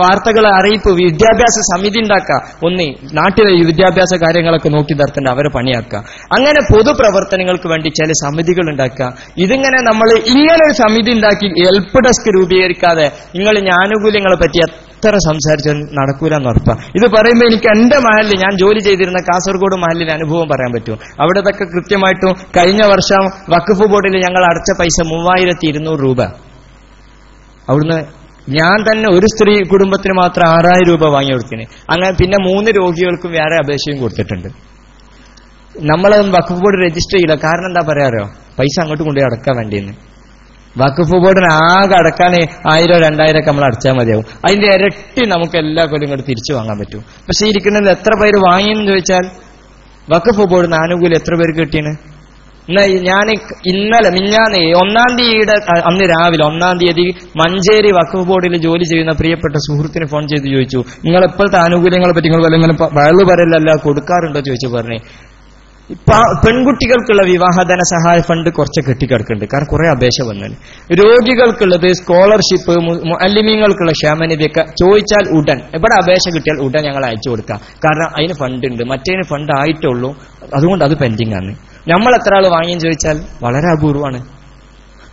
വാർത്തകളെ അറിയിപ്പ് വിദ്യാഭ്യാസ സമിതി ഉണ്ടാക്കുക. ഒന്ന് നാട്ടിലെ വിദ്യാഭ്യാസ കാര്യങ്ങളൊക്കെ നോക്കി നിർത്തേണ്ട അവരെ പണിയാക്കുക. അങ്ങനെ പൊതുപ്രവർത്തനങ്ങൾക്ക് വേണ്ടി ചില സമിതികൾ ഉണ്ടാക്കുക. ഇതിങ്ങനെ നമ്മൾ ഇങ്ങനെ ഒരു സമിതി ഉണ്ടാക്കി ഹെൽപ്പ് ഡെസ്ക് രൂപീകരിക്കാതെ നിങ്ങൾ ആനുകൂല്യങ്ങളെ പറ്റി എത്ര സംസാരിച്ചാൽ നടക്കൂലെന്ന് ഉറപ്പാണ്. ഇത് പറയുമ്പോൾ എനിക്ക് എന്റെ മഹലിൽ ഞാൻ ജോലി ചെയ്തിരുന്ന കാസർഗോഡ് മഹലിലെ അനുഭവം പറയാൻ പറ്റും. അവിടത്തൊക്കെ കൃത്യമായിട്ടും കഴിഞ്ഞ വർഷം വഖഫ് ബോർഡിൽ ഞങ്ങൾ അടച്ച പൈസ 3200 രൂപ. അവിടുന്ന് ഞാൻ തന്നെ ഒരു സ്ത്രീ കുടുംബത്തിന് മാത്രം 6000 രൂപ വാങ്ങി കൊടുത്തിന്. അങ്ങനെ പിന്നെ 3 രോഗികൾക്കും വേറെ അപേക്ഷയും കൊടുത്തിട്ടുണ്ട്. നമ്മളതൊന്നും വഖഫ് ബോർഡ് രജിസ്റ്റർ ചെയ്യില്ല. കാരണം എന്താ പറയാറോ, പൈസ അങ്ങോട്ട് കൊണ്ടുപോയി അടക്കാൻ വേണ്ടിയെന്ന്. വഖഫ് ബോർഡിന് ആകെ അടക്കാൻ 1000 2000 നമ്മൾ അടച്ചാൽ മതിയാവും. അതിന്റെ ഇരട്ടി നമുക്ക് എല്ലാ കൊല്ലം ഇങ്ങോട്ട് തിരിച്ചു വാങ്ങാൻ പറ്റും. പക്ഷെ ഇരിക്കുന്നതിൽ എത്ര പേര് വാങ്ങിയെന്ന് ചോദിച്ചാൽ വഖഫ് ബോർഡിന് ആനുകൂല്യം എത്ര പേർക്ക് കിട്ടിയാണ്? ഞാൻ ഇന്നലെ മിഞ്ഞാന്ന് 1-ാം തീയതിയുടെ അന്ന് രാവിലെ 1-ാം തീയതി മഞ്ചേരി വഖഫ് ബോർഡിൽ ജോലി ചെയ്യുന്ന പ്രിയപ്പെട്ട സുഹൃത്തിന് ഫോൺ ചെയ്ത് ചോദിച്ചു, നിങ്ങൾ എപ്പോഴത്തെ ആനുകൂല്യങ്ങളെ പറ്റി നിങ്ങൾ ഇങ്ങനെ വയലു പറയലല്ല കൊടുക്കാറുണ്ടോ ചോദിച്ചു. പറഞ്ഞേ ഇപ്പൊ പെൺകുട്ടികൾക്കുള്ള വിവാഹ ധനസഹായ ഫണ്ട് കുറച്ച് കെട്ടിക്കിടക്കുന്നുണ്ട്. കാരണം കുറെ അപേക്ഷ വന്നത്. രോഗികൾക്കുള്ളത് സ്കോളർഷിപ്പ്, മുഅല്ലിമീങ്ങൾക്കുള്ള ക്ഷേമനിധിയൊക്കെ ചോദിച്ചാൽ ഉടൻ ഇവിടെ അപേക്ഷ കിട്ടിയാൽ ഉടൻ ഞങ്ങൾ അയച്ചു കൊടുക്കാം. കാരണം അതിന് ഫണ്ട് ഉണ്ട്, മറ്റേതിന് ഫണ്ട് ആയിട്ടുള്ളൂ, അതുകൊണ്ട് അത് പെൻഡിങ് ആണ്. നമ്മൾ എത്ര ആൾ വാങ്ങിയെന്ന് ചോദിച്ചാൽ വളരെ അപൂർവമാണ്.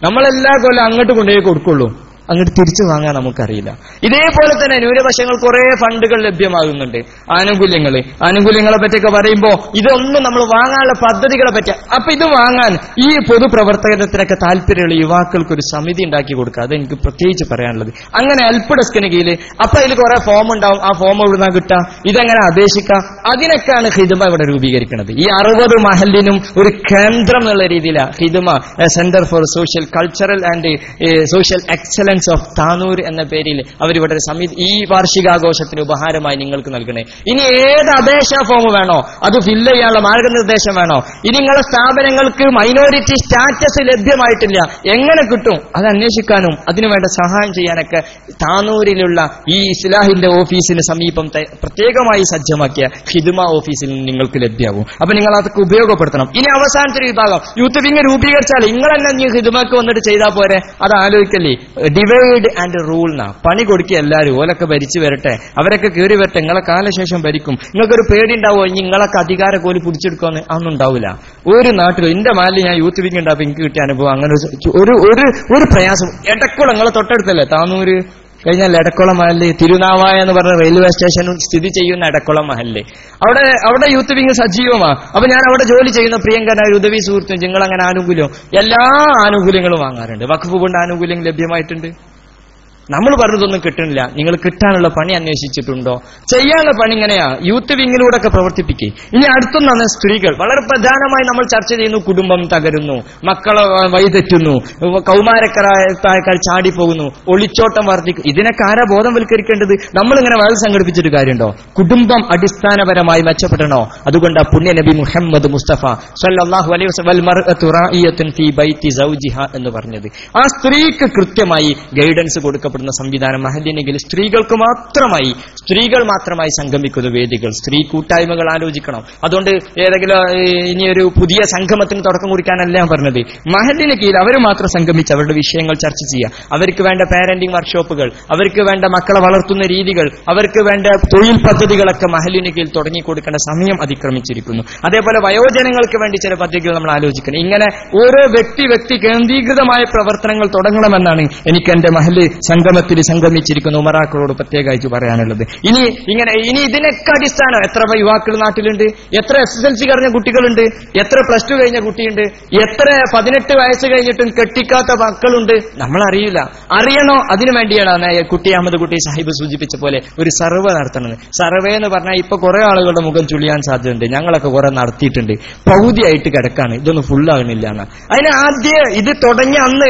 നമ്മളെല്ലാ കൊല്ലം അങ്ങോട്ട് കൊണ്ടുപോയി കൊടുക്കുള്ളൂ, അങ്ങോട്ട് തിരിച്ചു വാങ്ങാൻ നമുക്കറിയില്ല. ഇതേപോലെ തന്നെ ന്യൂനപക്ഷങ്ങൾ കുറെ ഫണ്ടുകൾ ലഭ്യമാകുന്നുണ്ട്. ആനുകൂല്യങ്ങളെ പറ്റിയൊക്കെ പറയുമ്പോൾ ഇതൊന്നും നമ്മൾ വാങ്ങാനുള്ള പദ്ധതികളെ പറ്റി. അപ്പൊ ഇത് വാങ്ങാൻ ഈ പൊതുപ്രവർത്തനത്തിനൊക്കെ താല്പര്യമുള്ള യുവാക്കൾക്ക് ഒരു സമിതി ഉണ്ടാക്കി കൊടുക്കുക. അത് എനിക്ക് പ്രത്യേകിച്ച് പറയാനുള്ളത്. അങ്ങനെ ഹെൽപ്പ് ഡെസ്കിന് കീഴിൽ അപ്പൊ അതിൽ കുറെ ഫോം ഉണ്ടാവും. ആ ഫോം എവിടുന്നാ കിട്ടുക, ഇതെങ്ങനെ അപേക്ഷിക്കാം, അതിനൊക്കെയാണ് ഹിദ്മ ഇവിടെ രൂപീകരിക്കുന്നത്. ഈ 60 മഹലിനും ഒരു കേന്ദ്രം എന്നുള്ള രീതിയിലാണ് Hidma, centre for social cultural and social excellence of Tanur എന്ന പേരിൽ അവരിവിടെ ഒരു സമിതി ഈ വാർഷികാഘോഷത്തിന് ഉപഹാരമായി നിങ്ങൾക്ക് നൽകണേ. ഇനി ഏത് അപേക്ഷാ ഫോം വേണോ, അത് ഫില്ല് ചെയ്യാനുള്ള മാർഗനിർദ്ദേശം വേണോ, ഇനി നിങ്ങളുടെ സ്ഥാപനങ്ങൾക്ക് മൈനോറിറ്റി സ്റ്റാറ്റസ് ലഭ്യമായിട്ടില്ല, എങ്ങനെ കിട്ടും, അത് അന്വേഷിക്കാനും അതിനുവേണ്ട സഹായം ചെയ്യാനൊക്കെ താനൂരിലുള്ള ഈ ഇസ്ലാഹിന്റെ ഓഫീസിന് സമീപം പ്രത്യേകമായി സജ്ജമാക്കിയ ഹിദ്മ ഓഫീസിൽ നിങ്ങൾക്ക് ലഭ്യമാകും. അപ്പൊ നിങ്ങൾ അതൊക്കെ ഉപയോഗപ്പെടുത്തണം. ഇനി അവസാനത്തെ ഒരു വിഭാഗം യൂത്ത് വിങ് രൂപീകരിച്ചാൽ നിങ്ങൾ തന്നെ ഹിദ്മക്ക് വന്നിട്ട് ചെയ്താൽ പോരെ, അത് ആലോചിക്കല്ലേ. ഡിവൈഡ് ആൻഡ് റൂൾ എന്നാ പണി കൊടുക്കുക. എല്ലാവരും ഓലൊക്കെ ഭരിച്ചു വരട്ടെ, അവരൊക്കെ കയറി വരട്ടെ, നിങ്ങളെ കാലശേഷം ഭരിക്കും. നിങ്ങൾക്കൊരു പേടി ഉണ്ടാവോ ഇനി നിങ്ങളൊക്കെ അധികാര കോലി പിടിച്ചെടുക്കുമെന്ന്? അതൊന്നും ഉണ്ടാവില്ല. ഒരു നാട്ടിലും എന്റെ മാലിൽ ഞാൻ യൂത്ത് വിങ് ഉണ്ടാവും എനിക്ക് കിട്ടിയ അനുഭവം അങ്ങനെ ഒരു പ്രയാസം. എടക്കുളം നിങ്ങളെ തൊട്ടടുത്തല്ലേ താനൂര് കഴിഞ്ഞാൽ എടക്കുളം മഹല്, തിരുനാവായ എന്ന് പറഞ്ഞ റെയിൽവേ സ്റ്റേഷൻ സ്ഥിതി ചെയ്യുന്ന എടക്കുളം മഹല്, അവിടെ യൂത്ത് വിങ് സജീവമാണ്. അപ്പൊ ഞാൻ അവിടെ ജോലി ചെയ്യുന്ന പ്രിയങ്കരനായ ഉദവി സുഹൃത്തും നിങ്ങൾ അങ്ങനെ ആനുകൂല്യം എല്ലാ ആനുകൂല്യങ്ങളും വാങ്ങാറുണ്ട്. വഖഫ് ബോർഡ് ആനുകൂല്യം ലഭ്യമായിട്ടുണ്ട്. നമ്മൾ പറഞ്ഞതൊന്നും കിട്ടുന്നില്ല. നിങ്ങൾ കിട്ടാനുള്ള പണി അന്വേഷിച്ചിട്ടുണ്ടോ? ചെയ്യാനുള്ള പണി ഇങ്ങനെയാ, യൂത്ത് വിങ്ങിലൂടെ ഒക്കെ പ്രവർത്തിപ്പിക്കുക. ഇനി അടുത്തൊന്നാണ് സ്ത്രീകൾ. വളരെ പ്രധാനമായി നമ്മൾ ചർച്ച ചെയ്യുന്നു. കുടുംബം തകരുന്നു, മക്കളെ വഴിതെറ്റുന്നു, കൗമാരക്കാർ ചാടിപ്പോകുന്നു, ഒളിച്ചോട്ടം വർദ്ധിക്കും. ഇതിനൊക്കെ ആരാ ബോധവൽക്കരിക്കേണ്ടത്? നമ്മളിങ്ങനെ വയൽ സംഘടിപ്പിച്ചിട്ട് കാര്യമുണ്ടോ? കുടുംബം അടിസ്ഥാനപരമായി മെച്ചപ്പെടണോ? അതുകൊണ്ട് പുണ്യ നബി മുഹമ്മദ് മുസ്തഫ സല്ലല്ലാഹു അലൈഹി വസല്ലം ഫീ ബൈത്തി സൗജിഹ എന്ന് പറഞ്ഞത്. ആ സ്ത്രീക്ക് കൃത്യമായി ഗൈഡൻസ് കൊടുക്കപ്പെടും സംവിധാനം മഹല്ലിനെങ്കിൽ സ്ത്രീകൾക്ക് മാത്രമായി, സ്ത്രീകൾ മാത്രമായി സംഗമിക്കുന്ന വേദികൾ, സ്ത്രീ കൂട്ടായ്മകൾ ആലോചിക്കണം. അതുകൊണ്ട് ഏതെങ്കിലും ഇനിയൊരു പുതിയ സംഗമത്തിന് തുടക്കം കുറിക്കാനല്ല ഞാൻ പറഞ്ഞത്. മഹല്ലിന് കീഴിൽ അവർ മാത്രം സംഗമിച്ച് അവരുടെ വിഷയങ്ങൾ ചർച്ച ചെയ്യുക. അവർക്ക് വേണ്ട പാരന്റിംഗ് വർക്ക്ഷോപ്പുകൾ, അവർക്ക് വേണ്ട മക്കളെ വളർത്തുന്ന രീതികൾ, അവർക്ക് വേണ്ട തൊഴിൽ പദ്ധതികളൊക്കെ മഹല്ലിന് കീഴിൽ തുടങ്ങി കൊടുക്കേണ്ട സമയം അതിക്രമിച്ചിരിക്കുന്നു. അതേപോലെ വയോജനങ്ങൾക്ക് വേണ്ടി ചില പദ്ധതികൾ നമ്മൾ ആലോചിക്കണം. ഇങ്ങനെ ഓരോ വ്യക്തി കേന്ദ്രീകൃതമായ പ്രവർത്തനങ്ങൾ തുടങ്ങണമെന്നാണ് എനിക്ക് എന്റെ മഹല്ല് സംഗമത്തിൽ സംഗമിച്ചിരിക്കുന്ന ഉമറാക്കളോട് പ്രത്യേകമായിട്ട് പറയാനുള്ളത്. ഇനി ഇതിനൊക്കെ അടിസ്ഥാനം എത്ര യുവാക്കൾ നാട്ടിലുണ്ട്, എത്ര SSLC കഴിഞ്ഞ കുട്ടികളുണ്ട്, എത്ര +2 കഴിഞ്ഞ കുട്ടിയുണ്ട്, എത്ര 18 വയസ്സ് കഴിഞ്ഞിട്ടും കെട്ടിക്കാത്ത മക്കളുണ്ട്, നമ്മളറിയില്ല. അറിയണോ? അതിനു വേണ്ടിയാണ് കുട്ടി അഹമ്മദ് കുട്ടി സാഹിബ് സൂചിപ്പിച്ച പോലെ ഒരു സർവേ നടത്തണത്. സർവേ എന്ന് പറഞ്ഞാൽ ഇപ്പൊ കുറെ ആളുകളുടെ മുഖം ചുളിയാൻ സാധ്യതയുണ്ട്. ഞങ്ങളൊക്കെ കുറെ നടത്തിയിട്ടുണ്ട്. പകുതിയായിട്ട് കിടക്കാണ്, ഇതൊന്നും ഫുള്ളാകണില്ല എന്ന്. അതിന് ആദ്യം ഇത് തുടങ്ങിയ അന്ന്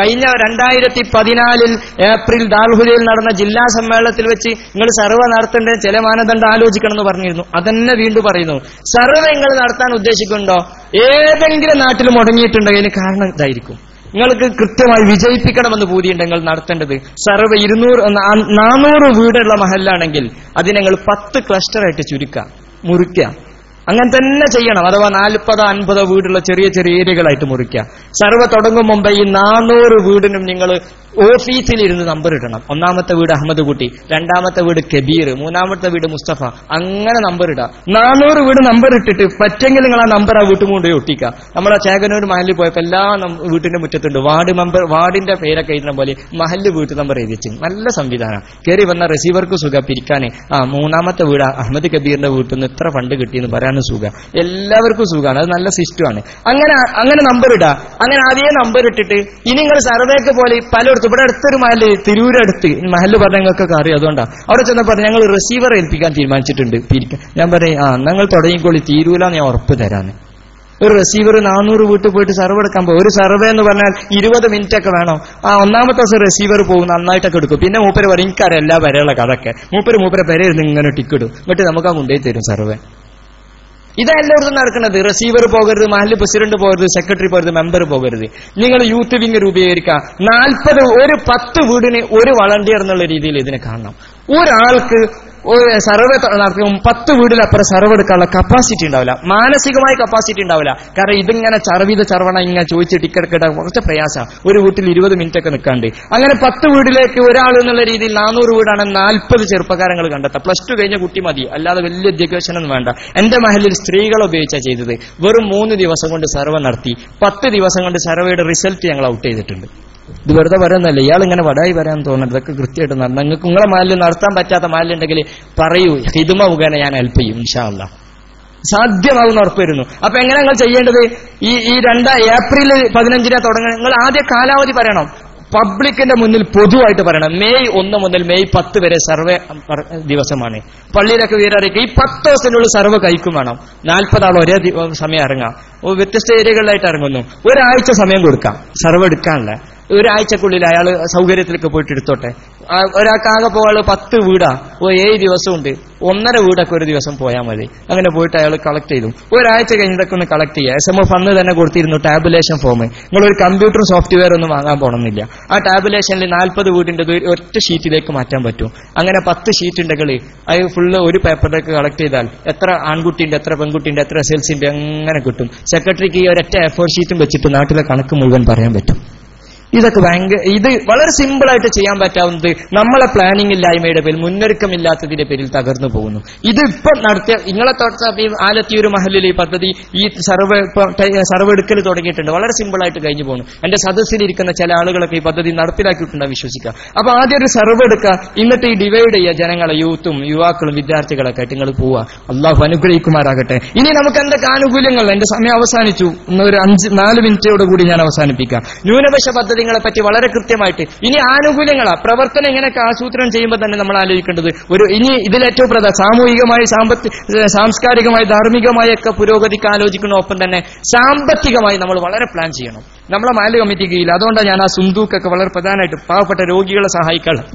കഴിഞ്ഞ 2014 ഏപ്രിൽ ദാർഹുലയിൽ നടന്ന ജില്ലാ സമ്മേളനത്തിൽ വെച്ച് നിങ്ങൾ സർവേ നടത്തേണ്ട ചില മാനദണ്ഡം ആലോചിക്കണം എന്ന് പറഞ്ഞിരുന്നു. അതന്നെ വീണ്ടും പറയുന്നു. സർവേ നിങ്ങൾ നടത്താൻ ഉദ്ദേശിക്കുന്നുണ്ടോ? ഏതെങ്കിലും നാട്ടിൽ മുടങ്ങിയിട്ടുണ്ടോ? അതിന് കാരണം ഇതായിരിക്കും. നിങ്ങൾക്ക് കൃത്യമായി വിജയിപ്പിക്കണമെന്ന് പൂതിയുണ്ടെങ്കിൽ നടത്തേണ്ടത് സർവ്വ 400 വീടുള്ള മഹല്ലാണെങ്കിൽ അതിനെ നിങ്ങൾ 10 ക്ലസ്റ്ററായിട്ട് ചുരുക്കുക, മുറിക്കുക. അങ്ങനെ തന്നെ ചെയ്യണം. അഥവാ 40-50 വീടുള്ള ചെറിയ ചെറിയ ഏരിയകളായിട്ട് മുറിക്കുക. സർവ്വ തുടങ്ങും മുമ്പ് ഈ 400 വീടിനും നിങ്ങൾ ഓഫീസിലിരുന്ന് നമ്പർ ഇടണം. 1ാമത്തെ വീട് അഹമ്മദ് കുട്ടി, 2ാമത്തെ വീട് കബീർ, 3ാമത്തെ വീട് മുസ്തഫ, അങ്ങനെ നമ്പർ ഇടുക. 400 വീട് നമ്പർ ഇട്ടിട്ട് പറ്റെങ്കിൽ നിങ്ങൾ ആ നമ്പർ ആ വീട്ടും കൊണ്ടുപോയി ഒട്ടിക്കുക. നമ്മളെ ചേകനൂർ മഹലിൽ പോയപ്പോൾ എല്ലാ വീട്ടിന്റെ മുറ്റത്തുണ്ട് വാർഡിന്റെ പേരൊക്കെ എഴുതുന്ന പോലെ മഹല് വീട്ടു നമ്പർ എഴുതി വെച്ചു. നല്ല സംവിധാനം. കയറി വന്ന റിസീവർക്ക് സുഖം പിരിക്കാന്. 3ാമത്തെ വീട് അഹമ്മദ് കബീറിന്റെ വീട്ടിൽ നിന്ന് ഇത്ര ഫണ്ട് കിട്ടിയെന്ന് പറയാനും സുഖം. എല്ലാവർക്കും സുഖമാണ്. അത് നല്ല സിസ്റ്റമാണ്. അങ്ങനെ നമ്പർ ഇടുക. അങ്ങനെ ആദ്യം നമ്പർ ഇട്ടിട്ട് ഇനി നിങ്ങൾ സർവേക്ക് പോലെ പലയിടത്തും, ഇവിടെ അടുത്തൊരു മഹല്, തിരൂരടുത്ത് മഹല് പറഞ്ഞ ഞങ്ങൾക്കൊക്കെ അറിയാം. അതുകൊണ്ടാണ് അവിടെ ചെന്ന് പറഞ്ഞു ഞങ്ങൾ റിസീവർ ഏൽപ്പിക്കാൻ തീരുമാനിച്ചിട്ടുണ്ട് പിരിക്കാൻ. ഞാൻ പറയും ഞങ്ങൾ തുടങ്ങിക്കോളി, തീരൂല ഞാൻ ഉറപ്പ് തരാന്ന്. ഒരു റിസീവർ 400 വീട്ടിൽ പോയിട്ട് സർവേ എടുക്കാൻ പോകും. ഒരു സർവേ എന്ന് പറഞ്ഞാൽ 20 മിനിറ്റ് ഒക്കെ വേണം. 1ാമത്തെ ദിവസം റിസീവർ പോകും, നന്നായിട്ടൊക്കെ എടുക്കും. പിന്നെ മൂപ്പര് പറയും എനിക്കറിയാം എല്ലാ വരെയുള്ള കഥയൊക്കെ. മൂപ്പര് പെരയിരുന്ന് ഇങ്ങനെ ടിക്കിടും. എന്നിട്ട് നമുക്ക് ആ കൊണ്ടുപോയി തരും സർവേ. ഇതെല്ലായിടത്തും നടക്കുന്നത്. റിസീവർ പോകരുത്, മഹല്ല് പ്രസിഡന്റ് പോകരുത്, സെക്രട്ടറി പോകരുത്, മെമ്പർ പോകരുത്. നിങ്ങൾ യൂത്ത് വിങ് രൂപീകരിക്കുക. 10 വീടിന് ഒരു വളണ്ടിയർ എന്നുള്ള രീതിയിൽ ഇതിനെ കാണണം. ഒരാൾക്ക് സർവേ നടത്തും 10 വീടിലപ്പുറം സർവേ എടുക്കാനുള്ള കപ്പാസിറ്റി ഉണ്ടാവില്ല, മാനസികമായ കപ്പാസിറ്റി ഉണ്ടാവില്ല. കാരണം ഇതിങ്ങനെ ചർവണ ഇങ്ങനെ ചോദിച്ച് ടിക്കറ്റ് ഇടാൻ കുറച്ച് പ്രയാസമാണ്. ഒരു വീട്ടിൽ 20 മിനിറ്റ് ഒക്കെ നിൽക്കാണ്ട്. അങ്ങനെ 10 വീട്ടിലേക്ക് ഒരാൾ എന്നുള്ള രീതിയിൽ 400 വീടാണ് 40 ചെറുപ്പക്കാരങ്ങൾ കണ്ടെത്താം. +2 കഴിഞ്ഞ കുട്ടി മതി, അല്ലാതെ വലിയ വിദ്യാഭ്യാസമൊന്നും വേണ്ട. എന്റെ മഹലിൽ സ്ത്രീകളെ ഉപയോഗിച്ചാണ് ചെയ്തത്. വെറും 3 ദിവസം കൊണ്ട് സർവേ നടത്തി. 10 ദിവസം കൊണ്ട് സർവേയുടെ റിസൾട്ട് ഞങ്ങൾ ഔട്ട് ചെയ്തിട്ടുണ്ട്. ഇത് വെറുതെ പറയുന്നല്ല, ഇയാൾ ഇങ്ങനെ വടായി വരാൻ തോന്നുന്നത്. ഇതൊക്കെ കൃത്യമായിട്ട് നടന്നു. നിങ്ങൾക്ക് നിങ്ങളെ മഹലിൽ നടത്താൻ പറ്റാത്ത മഹലുണ്ടെങ്കിൽ പറയൂ, ഹിദ്മ മുഖേന ഞാൻ ഹെൽപ്പ് ചെയ്യും ഇൻഷാ അല്ലാഹ്. സാധ്യമാകുന്ന ഉറപ്പ് വരുന്നു. അപ്പൊ എങ്ങനെ നിങ്ങൾ ചെയ്യേണ്ടത്? ഈ ഏപ്രിൽ 15 തുടങ്ങുക. നിങ്ങൾ ആദ്യം കാലാവധി പറയണം. പബ്ലിക്കിന്റെ മുന്നിൽ പൊതുവായിട്ട് പറയണം. മെയ് 1 മുതൽ മെയ് 10 വരെ സർവേ ദിവസമാണ്. പള്ളിയിലൊക്കെ വിവരറിയിക്കുക. ഈ 10 ദിവസത്തിനുള്ളിൽ സർവേ കഴിക്കും വേണം. 40 ആൾ ഒരേ സമയം ഇറങ്ങാം. വ്യത്യസ്ത ഏരിയകളിലായിട്ട് ഇറങ്ങുന്നു. ഒരാഴ്ച സമയം കൊടുക്കാം സർവേ എടുക്കാനുള്ള. ഒരാഴ്ചക്കുള്ളിൽ അയാൾ സൗകര്യത്തിലേക്ക് പോയിട്ട് എടുത്തോട്ടെ. ഒരാൾക്കാകെ പോകാൾ 10 വീടാ, 7 ദിവസമുണ്ട്. 1.5 വീടൊക്കെ ഒരു ദിവസം പോയാൽ മതി. അങ്ങനെ പോയിട്ട് അയാൾ കളക്ട് ചെയ്തു. ഒരാഴ്ച കഴിഞ്ഞതൊക്കെ ഒന്ന് കളക്ട് ചെയ്യുക. SMF അന്ന് തന്നെ കൊടുത്തിരുന്നു ടാബുലേഷൻ ഫോം. നിങ്ങളൊരു കമ്പ്യൂട്ടർ സോഫ്റ്റ്വെയർ ഒന്നും വാങ്ങാൻ പോകണമെന്നില്ല. ആ ടാബുലേഷനിൽ 40 വീടിന്റെ ഒറ്റ ഷീറ്റിലേക്ക് മാറ്റാൻ പറ്റും. അങ്ങനെ 10 ഷീറ്റ് ഉണ്ടെങ്കിൽ അത് ഫുള്ള് ഒരു പേപ്പറിലേക്ക് കളക്ട് ചെയ്താൽ എത്ര ആൺകുട്ടിന്റെ, എത്ര പെൺകുട്ടിന്റെ, എത്ര സെൽസിന്റെ അങ്ങനെ കിട്ടും. സെക്രട്ടറിക്ക് ഈ ഒരൊറ്റ A4 ഷീറ്റും വെച്ചിട്ട് നാട്ടിലെ കണക്ക് മുഴുവൻ പറയാൻ പറ്റും. ഇത് വളരെ സിമ്പിളായിട്ട് ചെയ്യാൻ പറ്റാവുന്നത് നമ്മളെ പ്ലാനിംഗ് ഇല്ലായ്മയുടെ പേരിൽ, മുന്നൊരുക്കമില്ലാത്തതിന്റെ പേരിൽ തകർന്നു പോകുന്നു. ഇത് ഇപ്പം നടത്തിയ നിങ്ങളെ ആലത്തിയൊരു മഹലിൽ ഈ പദ്ധതി, ഈ സർവേ എടുക്കൽ തുടങ്ങിയിട്ടുണ്ട്. വളരെ സിമ്പിളായിട്ട് കഴിഞ്ഞു പോകുന്നു. എന്റെ സദസ്സിലിരിക്കുന്ന ചില ആളുകളൊക്കെ ഈ പദ്ധതി നടപ്പിലാക്കിയിട്ടുണ്ടെന്ന് വിശ്വസിക്കുക. അപ്പൊ ആദ്യം ഒരു സർവേ എടുക്കുക, എന്നിട്ട് ഈ ഡിവൈഡ് ചെയ്യുക. ജനങ്ങളെ, യൂത്തും യുവാക്കളും വിദ്യാർത്ഥികളൊക്കെ ആയിട്ട് നിങ്ങൾ പോവുക. അള്ളാഹു അനുഗ്രഹിക്കുമാറാകട്ടെ. ഇനി നമുക്ക് എന്തൊക്കെ ആനുകൂല്യങ്ങൾ? എന്റെ സമയം അവസാനിച്ചു. ഒരു 4 മിനിറ്റോട് കൂടി ഞാൻ അവസാനിപ്പിക്കാം. ന്യൂനപക്ഷ പദ്ധതികളെ പറ്റി വളരെ കൃത്യമായിട്ട് ഇനി ആനുകൂല്യങ്ങളാ പ്രവർത്തനം ഇങ്ങനെയൊക്കെ ആസൂത്രണം ചെയ്യുമ്പോൾ തന്നെ നമ്മൾ ആലോചിക്കേണ്ടത് ഇനി ഇതിലേറ്റവും സാമൂഹികമായി, സാംസ്കാരികമായി, ധാർമ്മികമായൊക്കെ പുരോഗതിക്ക് ആലോചിക്കുന്ന ഒപ്പം തന്നെ സാമ്പത്തികമായി നമ്മൾ വളരെ പ്ലാൻ ചെയ്യണം. നമ്മളെ മഹല്ല് കമ്മിറ്റി കീഴിൽ. അതുകൊണ്ടാണ് ഞാൻ ആ സുന്ദൂക്കൊക്കെ വളരെ പ്രധാനമായിട്ട് പാവപ്പെട്ട രോഗികളെ സഹായിക്കണം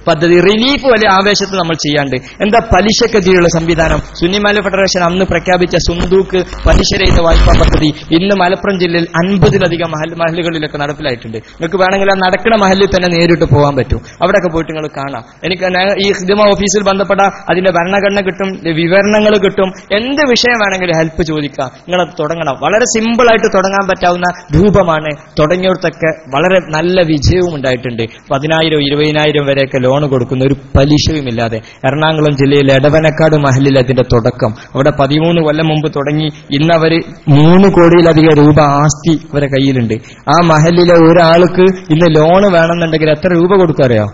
പദ്ധതി റിലീഫ് വലിയ ആവേശത്തിൽ നമ്മൾ ചെയ്യാണ്ട്. എന്താ പലിശക്കെതിരെയുള്ള സംവിധാനം? സുന്നി മഹല്ല് ഫെഡറേഷൻ അന്ന് പ്രഖ്യാപിച്ച സുന്ദൂക്ക് പലിശരഹിത വായ്പാ പദ്ധതി ഇന്ന് മലപ്പുറം ജില്ലയിൽ 50-ലധികം മഹല്ലുകളിലൊക്കെ നടപ്പിലായിട്ടുണ്ട്. നിങ്ങൾക്ക് വേണമെങ്കിൽ ആ നടക്കുന്ന മഹല്ലിൽ തന്നെ നേരിട്ട് പോകാൻ പറ്റും. അവിടെയൊക്കെ പോയിട്ട് നിങ്ങൾ കാണാം. എനിക്ക് ഈ ഖിദ്മ ഓഫീസിൽ ബന്ധപ്പെട്ട അതിന്റെ ഭരണഘടന കിട്ടും, വിവരണങ്ങൾ കിട്ടും. എന്ത് വിഷയം വേണമെങ്കിലും ഹെൽപ്പ് ചോദിക്കുക. നിങ്ങളത് തുടങ്ങണം. വളരെ സിമ്പിളായിട്ട് തുടങ്ങാൻ പറ്റാവുന്ന രൂപമാണ്. തുടങ്ങിയവർക്കൊക്കെ വളരെ നല്ല വിജയവും ഉണ്ടായിട്ടുണ്ട്. 10,000 20,000 വരെയൊക്കെ ലോൺ കൊടുക്കുന്ന ഒരു പലിശയുമില്ലാതെ. എറണാകുളം ജില്ലയിലെ എടവനക്കാട് മഹലിൽ അതിന്റെ തുടക്കം. അവിടെ 13 കൊല്ലം മുമ്പ് തുടങ്ങി. ഇന്ന് അവർ 3 കോടിയിലധികം രൂപ ആസ്തി അവരെ കയ്യിലുണ്ട്. ആ മഹലിലെ ഒരാൾക്ക് ഇന്ന് ലോണ് വേണമെന്നുണ്ടെങ്കിൽ എത്ര രൂപ കൊടുക്കാറിയോ?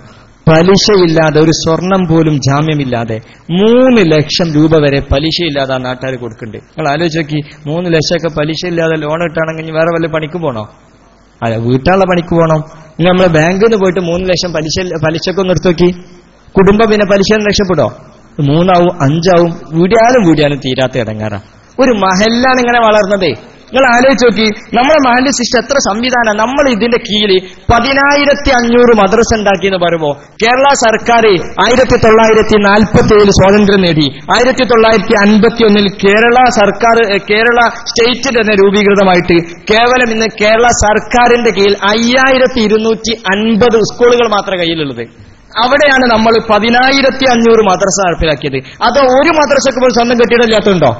പലിശയില്ലാതെ, ഒരു സ്വർണം പോലും ജാമ്യമില്ലാതെ 3 ലക്ഷം രൂപ വരെ പലിശയില്ലാതെ ആ നാട്ടുകാർ കൊടുക്കുന്നുണ്ട്. നിങ്ങൾ ആലോചിച്ച് നോക്കി, 3 ലക്ഷമൊക്കെ പലിശയില്ലാതെ ലോൺ ഇട്ടാണെങ്കിൽ വേറെ വല്ല പണിക്ക് പോകണോ? അല്ല, വീട്ടാനുള്ള പണിക്ക് പോകണം. ഇനി നമ്മളെ ബാങ്കിൽ നിന്ന് പോയിട്ട് 3 ലക്ഷം പലിശക്കൊന്ന് എടുത്തു നോക്കി. കുടുംബം പിന്നെ പലിശ രക്ഷപ്പെടോ? 3 ആവും 5 ആവും. വീടിയാലും തീരാത്ത ഇടങ്ങാറാ. ഒരു മഹല്ലാണ് ഇങ്ങനെ വളർന്നത്. നിങ്ങൾ ആലോചിച്ച് നോക്കി, നമ്മുടെ മഹല്ല് സിസ്റ്റം എത്ര സംവിധാനം. നമ്മൾ ഇതിന്റെ കീഴിൽ 10,500 മദ്രസ ഉണ്ടാക്കി എന്ന് പറയുമ്പോൾ കേരള സർക്കാർ 1947 സ്വാതന്ത്ര്യം നേടി. 1951 കേരള സർക്കാർ കേരള സ്റ്റേറ്റ് തന്നെ രൂപീകൃതമായിട്ട് കേവലം ഇന്ന് കേരള സർക്കാരിന്റെ കീഴിൽ 5250 സ്കൂളുകൾ മാത്രമേ കയ്യിലുള്ളത്. അവിടെയാണ് നമ്മൾ 10,500 മദ്രസ നടപ്പിലാക്കിയത്. അത് ഒരു മദ്രസക്ക് പോലും സ്വന്തം കെട്ടിടമില്ലാത്തതുണ്ടോ?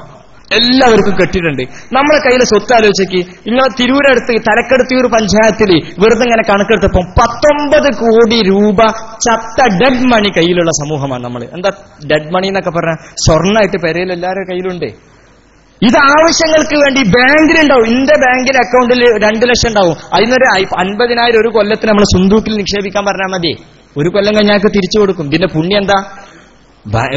എല്ലാവർക്കും കെട്ടിയിട്ടുണ്ട്. നമ്മളെ കയ്യിലെ സ്വത്ത് ആലോചിക്ക്. ഇങ്ങനെ തിരൂരടുത്ത് തലക്കെടുത്തിയൂർ പഞ്ചായത്തിൽ വെറുതെ ഇങ്ങനെ കണക്കെടുത്തപ്പോൾ 19 കോടി രൂപ ചത്ത ഡെഡ് മണി കയ്യിലുള്ള സമൂഹമാണ് നമ്മൾ. എന്താ ഡെഡ് മണി എന്നൊക്കെ പറഞ്ഞാൽ സ്വർണ്ണമായിട്ട് പെരയിൽ എല്ലാവരുടെ കയ്യിലുണ്ട്. ഇത് ആവശ്യങ്ങൾക്ക് വേണ്ടി ബാങ്കിലുണ്ടാവും. എന്റെ ബാങ്കിലെ അക്കൗണ്ടിൽ 2 ലക്ഷം ഉണ്ടാവും. അതിനൊരു 50,000 ഒരു കൊല്ലത്തിന് നമ്മൾ സുന്തൂക്കിൽ നിക്ഷേപിക്കാൻ പറഞ്ഞാൽ മതി. ഒരു കൊല്ലം കഴിഞ്ഞാൽ തിരിച്ചു കൊടുക്കും. ഇതിന്റെ പുണ്യം എന്താ?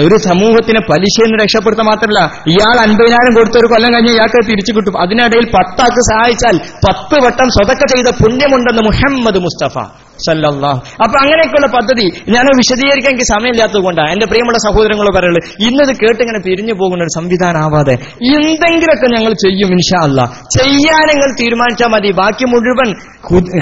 ഒരു സമൂഹത്തിനെ പലിശയിൽ നിന്ന് രക്ഷപ്പെടുത്താൻ മാത്രമല്ല, ഇയാൾ 50,000 കൊടുത്ത ഒരു കൊല്ലം കഴിഞ്ഞ് ഇയാൾക്ക് തിരിച്ചു കിട്ടും. അതിനിടയിൽ 10 ആൾക്ക് സഹായിച്ചാൽ 10 വട്ടം സ്വതക്ക ചെയ്ത പുണ്യമുണ്ടെന്ന് മുഹമ്മദ് മുസ്തഫ സല്ലല്ലാഹു. അപ്പൊ അങ്ങനെയൊക്കെയുള്ള പദ്ധതി ഞാൻ വിശദീകരിക്കാൻ എനിക്ക് സമയമില്ലാത്തത് കൊണ്ടാണ് എന്റെ പ്രിയമുള്ള സഹോദരങ്ങൾ പറയുന്നത്. ഇന്നത് കേട്ടിങ്ങനെ പിരിഞ്ഞു പോകുന്ന ഒരു സംവിധാനം ആവാതെ എന്തെങ്കിലുമൊക്കെ ഞങ്ങൾ ചെയ്യും ഇൻഷാ അല്ലാഹ്. ചെയ്യാൻ നിങ്ങൾ തീരുമാനിച്ചാൽ മതി. ബാക്കി മുഴുവൻ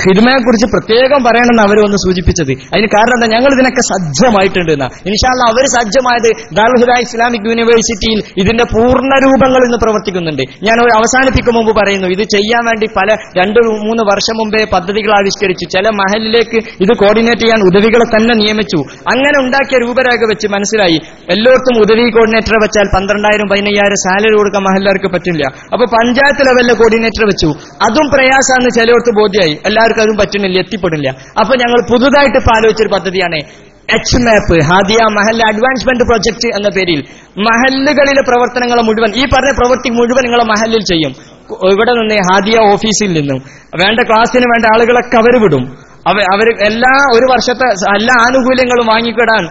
ഹിദ്മയെ കുറിച്ച് പ്രത്യേകം പറയണമെന്ന് അവർ ഒന്ന് സൂചിപ്പിച്ചത്. അതിന് കാരണം എന്താ? ഞങ്ങൾ ഇതിനൊക്കെ സജ്ജമായിട്ടുണ്ട് എന്നാ. ഇൻഷാ അല്ലാഹ് അവർ സജ്ജമായത് ദാറുൽ ഹുദ ഇസ്ലാമിക് യൂണിവേഴ്സിറ്റിയിൽ ഇതിന്റെ പൂർണ്ണ രൂപങ്ങൾ ഇന്ന് പ്രവർത്തിക്കുന്നുണ്ട്. ഞാൻ അവസാനിപ്പിക്കും മുമ്പ് പറയുന്നു, ഇത് ചെയ്യാൻ വേണ്ടി പല 2-3 വർഷം മുമ്പേ പദ്ധതികൾ ആവിഷ്കരിച്ചു. ചില മഹലിലേക്ക് ഇത് കോർഡിനേറ്റ് ചെയ്യാൻ ഉദവികളെ തന്നെ നിയമിച്ചു. അങ്ങനെ ഉണ്ടാക്കിയ രൂപരേഖ വെച്ച് മനസ്സിലായി എല്ലായിടത്തും ഉദവി കോർഡിനേറ്ററെ വെച്ചാൽ 12,000 15,000 സാലറി കൊടുക്കാൻ മഹല്ലാർക്ക് പറ്റില്ല. അപ്പൊ പഞ്ചായത്ത് ലെവലിലെ കോർഡിനേറ്റർ വെച്ചു. അതും പ്രയാസമാണെന്ന് ചിലയിടത്ത് ബോധ്യമായി. എല്ലാവർക്കും അതും പറ്റുന്നില്ല, എത്തിപ്പെടില്ല. അപ്പൊ ഞങ്ങൾ പുതുതായിട്ട് ആലോചിച്ചൊരു പദ്ധതിയാണ് HMAP, ഹാദിയ മഹല്ല അഡ്വാൻസ്മെന്റ് പ്രൊജക്ട് എന്ന പേരിൽ മഹല്ലുകളിലെ പ്രവർത്തനങ്ങൾ മുഴുവൻ, ഈ പറഞ്ഞ പ്രവൃത്തി മുഴുവൻ നിങ്ങളെ മഹല്ലിൽ ചെയ്യും. ഇവിടെ നിന്ന് ഹാദിയ ഓഫീസിൽ നിന്നും വേണ്ട ക്ലാസ്സിന് വേണ്ട ആളുകളൊക്കെ അവർ വിടും. അവർ ഒരു വർഷത്തെ എല്ലാ ആനുകൂല്യങ്ങളും വാങ്ങിക്കിടാൻ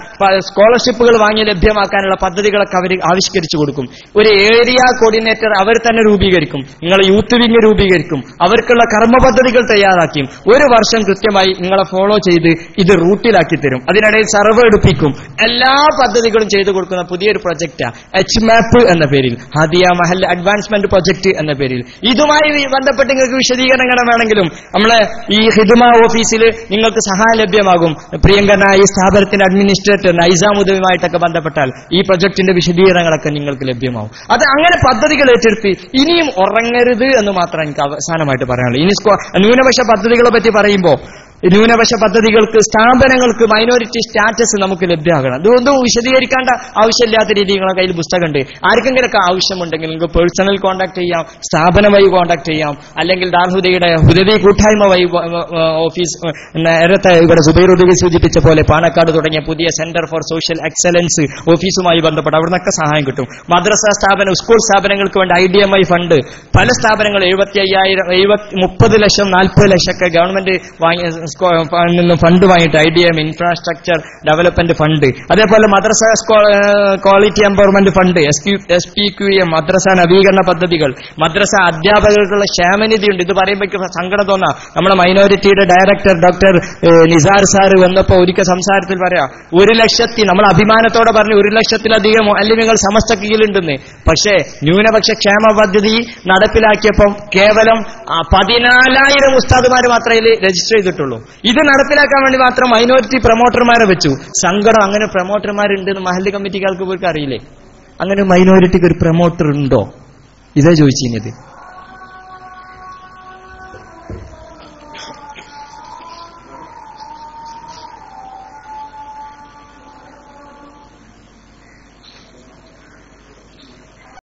സ്കോളർഷിപ്പുകൾ വാങ്ങി ലഭ്യമാക്കാനുള്ള പദ്ധതികളൊക്കെ അവർ ആവിഷ്കരിച്ചു കൊടുക്കും. ഒരു ഏരിയ കോർഡിനേറ്റർ അവർ തന്നെ രൂപീകരിക്കും. നിങ്ങളെ യൂത്ത് വിങ് രൂപീകരിക്കും. അവർക്കുള്ള കർമ്മ പദ്ധതികൾ തയ്യാറാക്കിയും 1 വർഷം കൃത്യമായി നിങ്ങളെ ഫോളോ ചെയ്ത് ഇത് റൂട്ടിലാക്കി തരും. അതിനിടയിൽ സർവേ എടുപ്പിക്കും. എല്ലാ പദ്ധതികളും ചെയ്തു കൊടുക്കുന്ന പുതിയൊരു പ്രൊജക്റ്റാ HMAP എന്ന പേരിൽ, ഹാദിയ മഹൽ അഡ്വാൻസ്മെന്റ് പ്രൊജക്ട് എന്ന പേരിൽ. ഇതുമായി ബന്ധപ്പെട്ട് നിങ്ങൾക്ക് വിശദീകരണങ്ങൾ വേണമെങ്കിലും നമ്മളെ ഈ ഹിദ്മ ഓഫീസിൽ നിങ്ങൾക്ക് സഹായം ലഭ്യമാകും. പ്രിയങ്കരനായ ഈ സ്ഥാപനത്തിന്റെ അഡ്മിനിസ്ട്രേറ്റർ നൈസാമുദ്ദീനുമായിട്ടൊക്കെ ബന്ധപ്പെട്ടാൽ ഈ പ്രൊജക്ടിന്റെ വിശദീകരണങ്ങളൊക്കെ നിങ്ങൾക്ക് ലഭ്യമാവും. അത് അങ്ങനെ പദ്ധതികൾ ഏറ്റെടുത്ത് ഇനിയും ഉറങ്ങരുത് എന്ന് മാത്രം എനിക്ക് അവസാനമായിട്ട് പറയാനുള്ളൂ. ഇനി ന്യൂനപക്ഷ പദ്ധതികളെ പറ്റി പറയുമ്പോൾ ന്യൂനപക്ഷ പദ്ധതികൾക്ക് സ്ഥാപനങ്ങൾക്ക് മൈനോറിറ്റി സ്റ്റാറ്റസ് നമുക്ക് ലഭ്യമാകണം. അതൊന്നും വിശദീകരിക്കേണ്ട ആവശ്യമില്ലാത്ത രീതി നിങ്ങളുടെ കയ്യിൽ പുസ്തകമുണ്ട്. ആർക്കെങ്കിലൊക്കെ ആവശ്യമുണ്ടെങ്കിൽ നിങ്ങൾക്ക് പേഴ്സണൽ കോൺടാക്ട് ചെയ്യാം, സ്ഥാപനം വഴി കോൺടാക്ട് ചെയ്യാം, അല്ലെങ്കിൽ ദാർഹുദയുടെ ഹുദവി കൂട്ടായ്മ വഴി ഓഫീസ്, നേരത്തെ ഇവിടെ സുബൈർ ഉദവി സൂചിപ്പിച്ച പോലെ പാണക്കാട് തുടങ്ങിയ പുതിയ സെന്റർ ഫോർ സോഷ്യൽ എക്സലൻസ് ഓഫീസുമായി ബന്ധപ്പെട്ട് അവിടെ നിന്നൊക്കെ സഹായം കിട്ടും. മദ്രസ സ്ഥാപനം, സ്കൂൾ സ്ഥാപനങ്ങൾക്ക് വേണ്ട IDMI ഫണ്ട് പല സ്ഥാപനങ്ങൾ 75,000 30 ലക്ഷം 40 ലക്ഷമൊക്കെ ഗവൺമെന്റ് നിന്നും ഫണ്ട് വാങ്ങിയിട്ട് IDM ഇൻഫ്രാസ്ട്രക്ചർ ഡെവലപ്മെന്റ് ഫണ്ട്, അതേപോലെ മദ്രസ ക്വാളിറ്റി എംപവർമെന്റ് ഫണ്ട്, SPQM മദ്രസ നവീകരണ പദ്ധതികൾ, മദ്രസ അധ്യാപകർക്കുള്ള ക്ഷേമനിധി ഉണ്ട്. ഇത് പറയുമ്പോൾ സങ്കടം തോന്നാം. നമ്മുടെ മൈനോറിറ്റിയുടെ ഡയറക്ടർ ഡോക്ടർ നിസാർ സാർ വന്നപ്പോൾ ഒരിക്കൽ സംസാരത്തിൽ പറയാം, 1 ലക്ഷത്തി നമ്മൾ അഭിമാനത്തോടെ പറഞ്ഞു 1 ലക്ഷത്തിലധികം മുഅല്ലിമുകൾ സമസ്ത കീഴിലുണ്ടെന്ന്. പക്ഷേ ന്യൂനപക്ഷ ക്ഷേമ പദ്ധതി നടപ്പിലാക്കിയപ്പം കേവലം 14,000 ഉസ്താദുമാർ മാത്രമേ രജിസ്റ്റർ ചെയ്തിട്ടുള്ളൂ. ഇത് നടപ്പിലാക്കാൻ വേണ്ടി മാത്രം മൈനോറിറ്റി പ്രൊമോട്ടർമാരെ വെച്ചു. സങ്കടം, അങ്ങനെ പ്രൊമോട്ടർമാരുണ്ടെന്ന് മഹല്ല് കമ്മിറ്റിക്കാർക്ക് പോലും അറിയില്ലേ? അങ്ങനെ മൈനോറിറ്റിക്ക് ഒരു പ്രൊമോട്ടർ ഉണ്ടോ? ഇതേ ചോദിച്ചിരുന്നത്.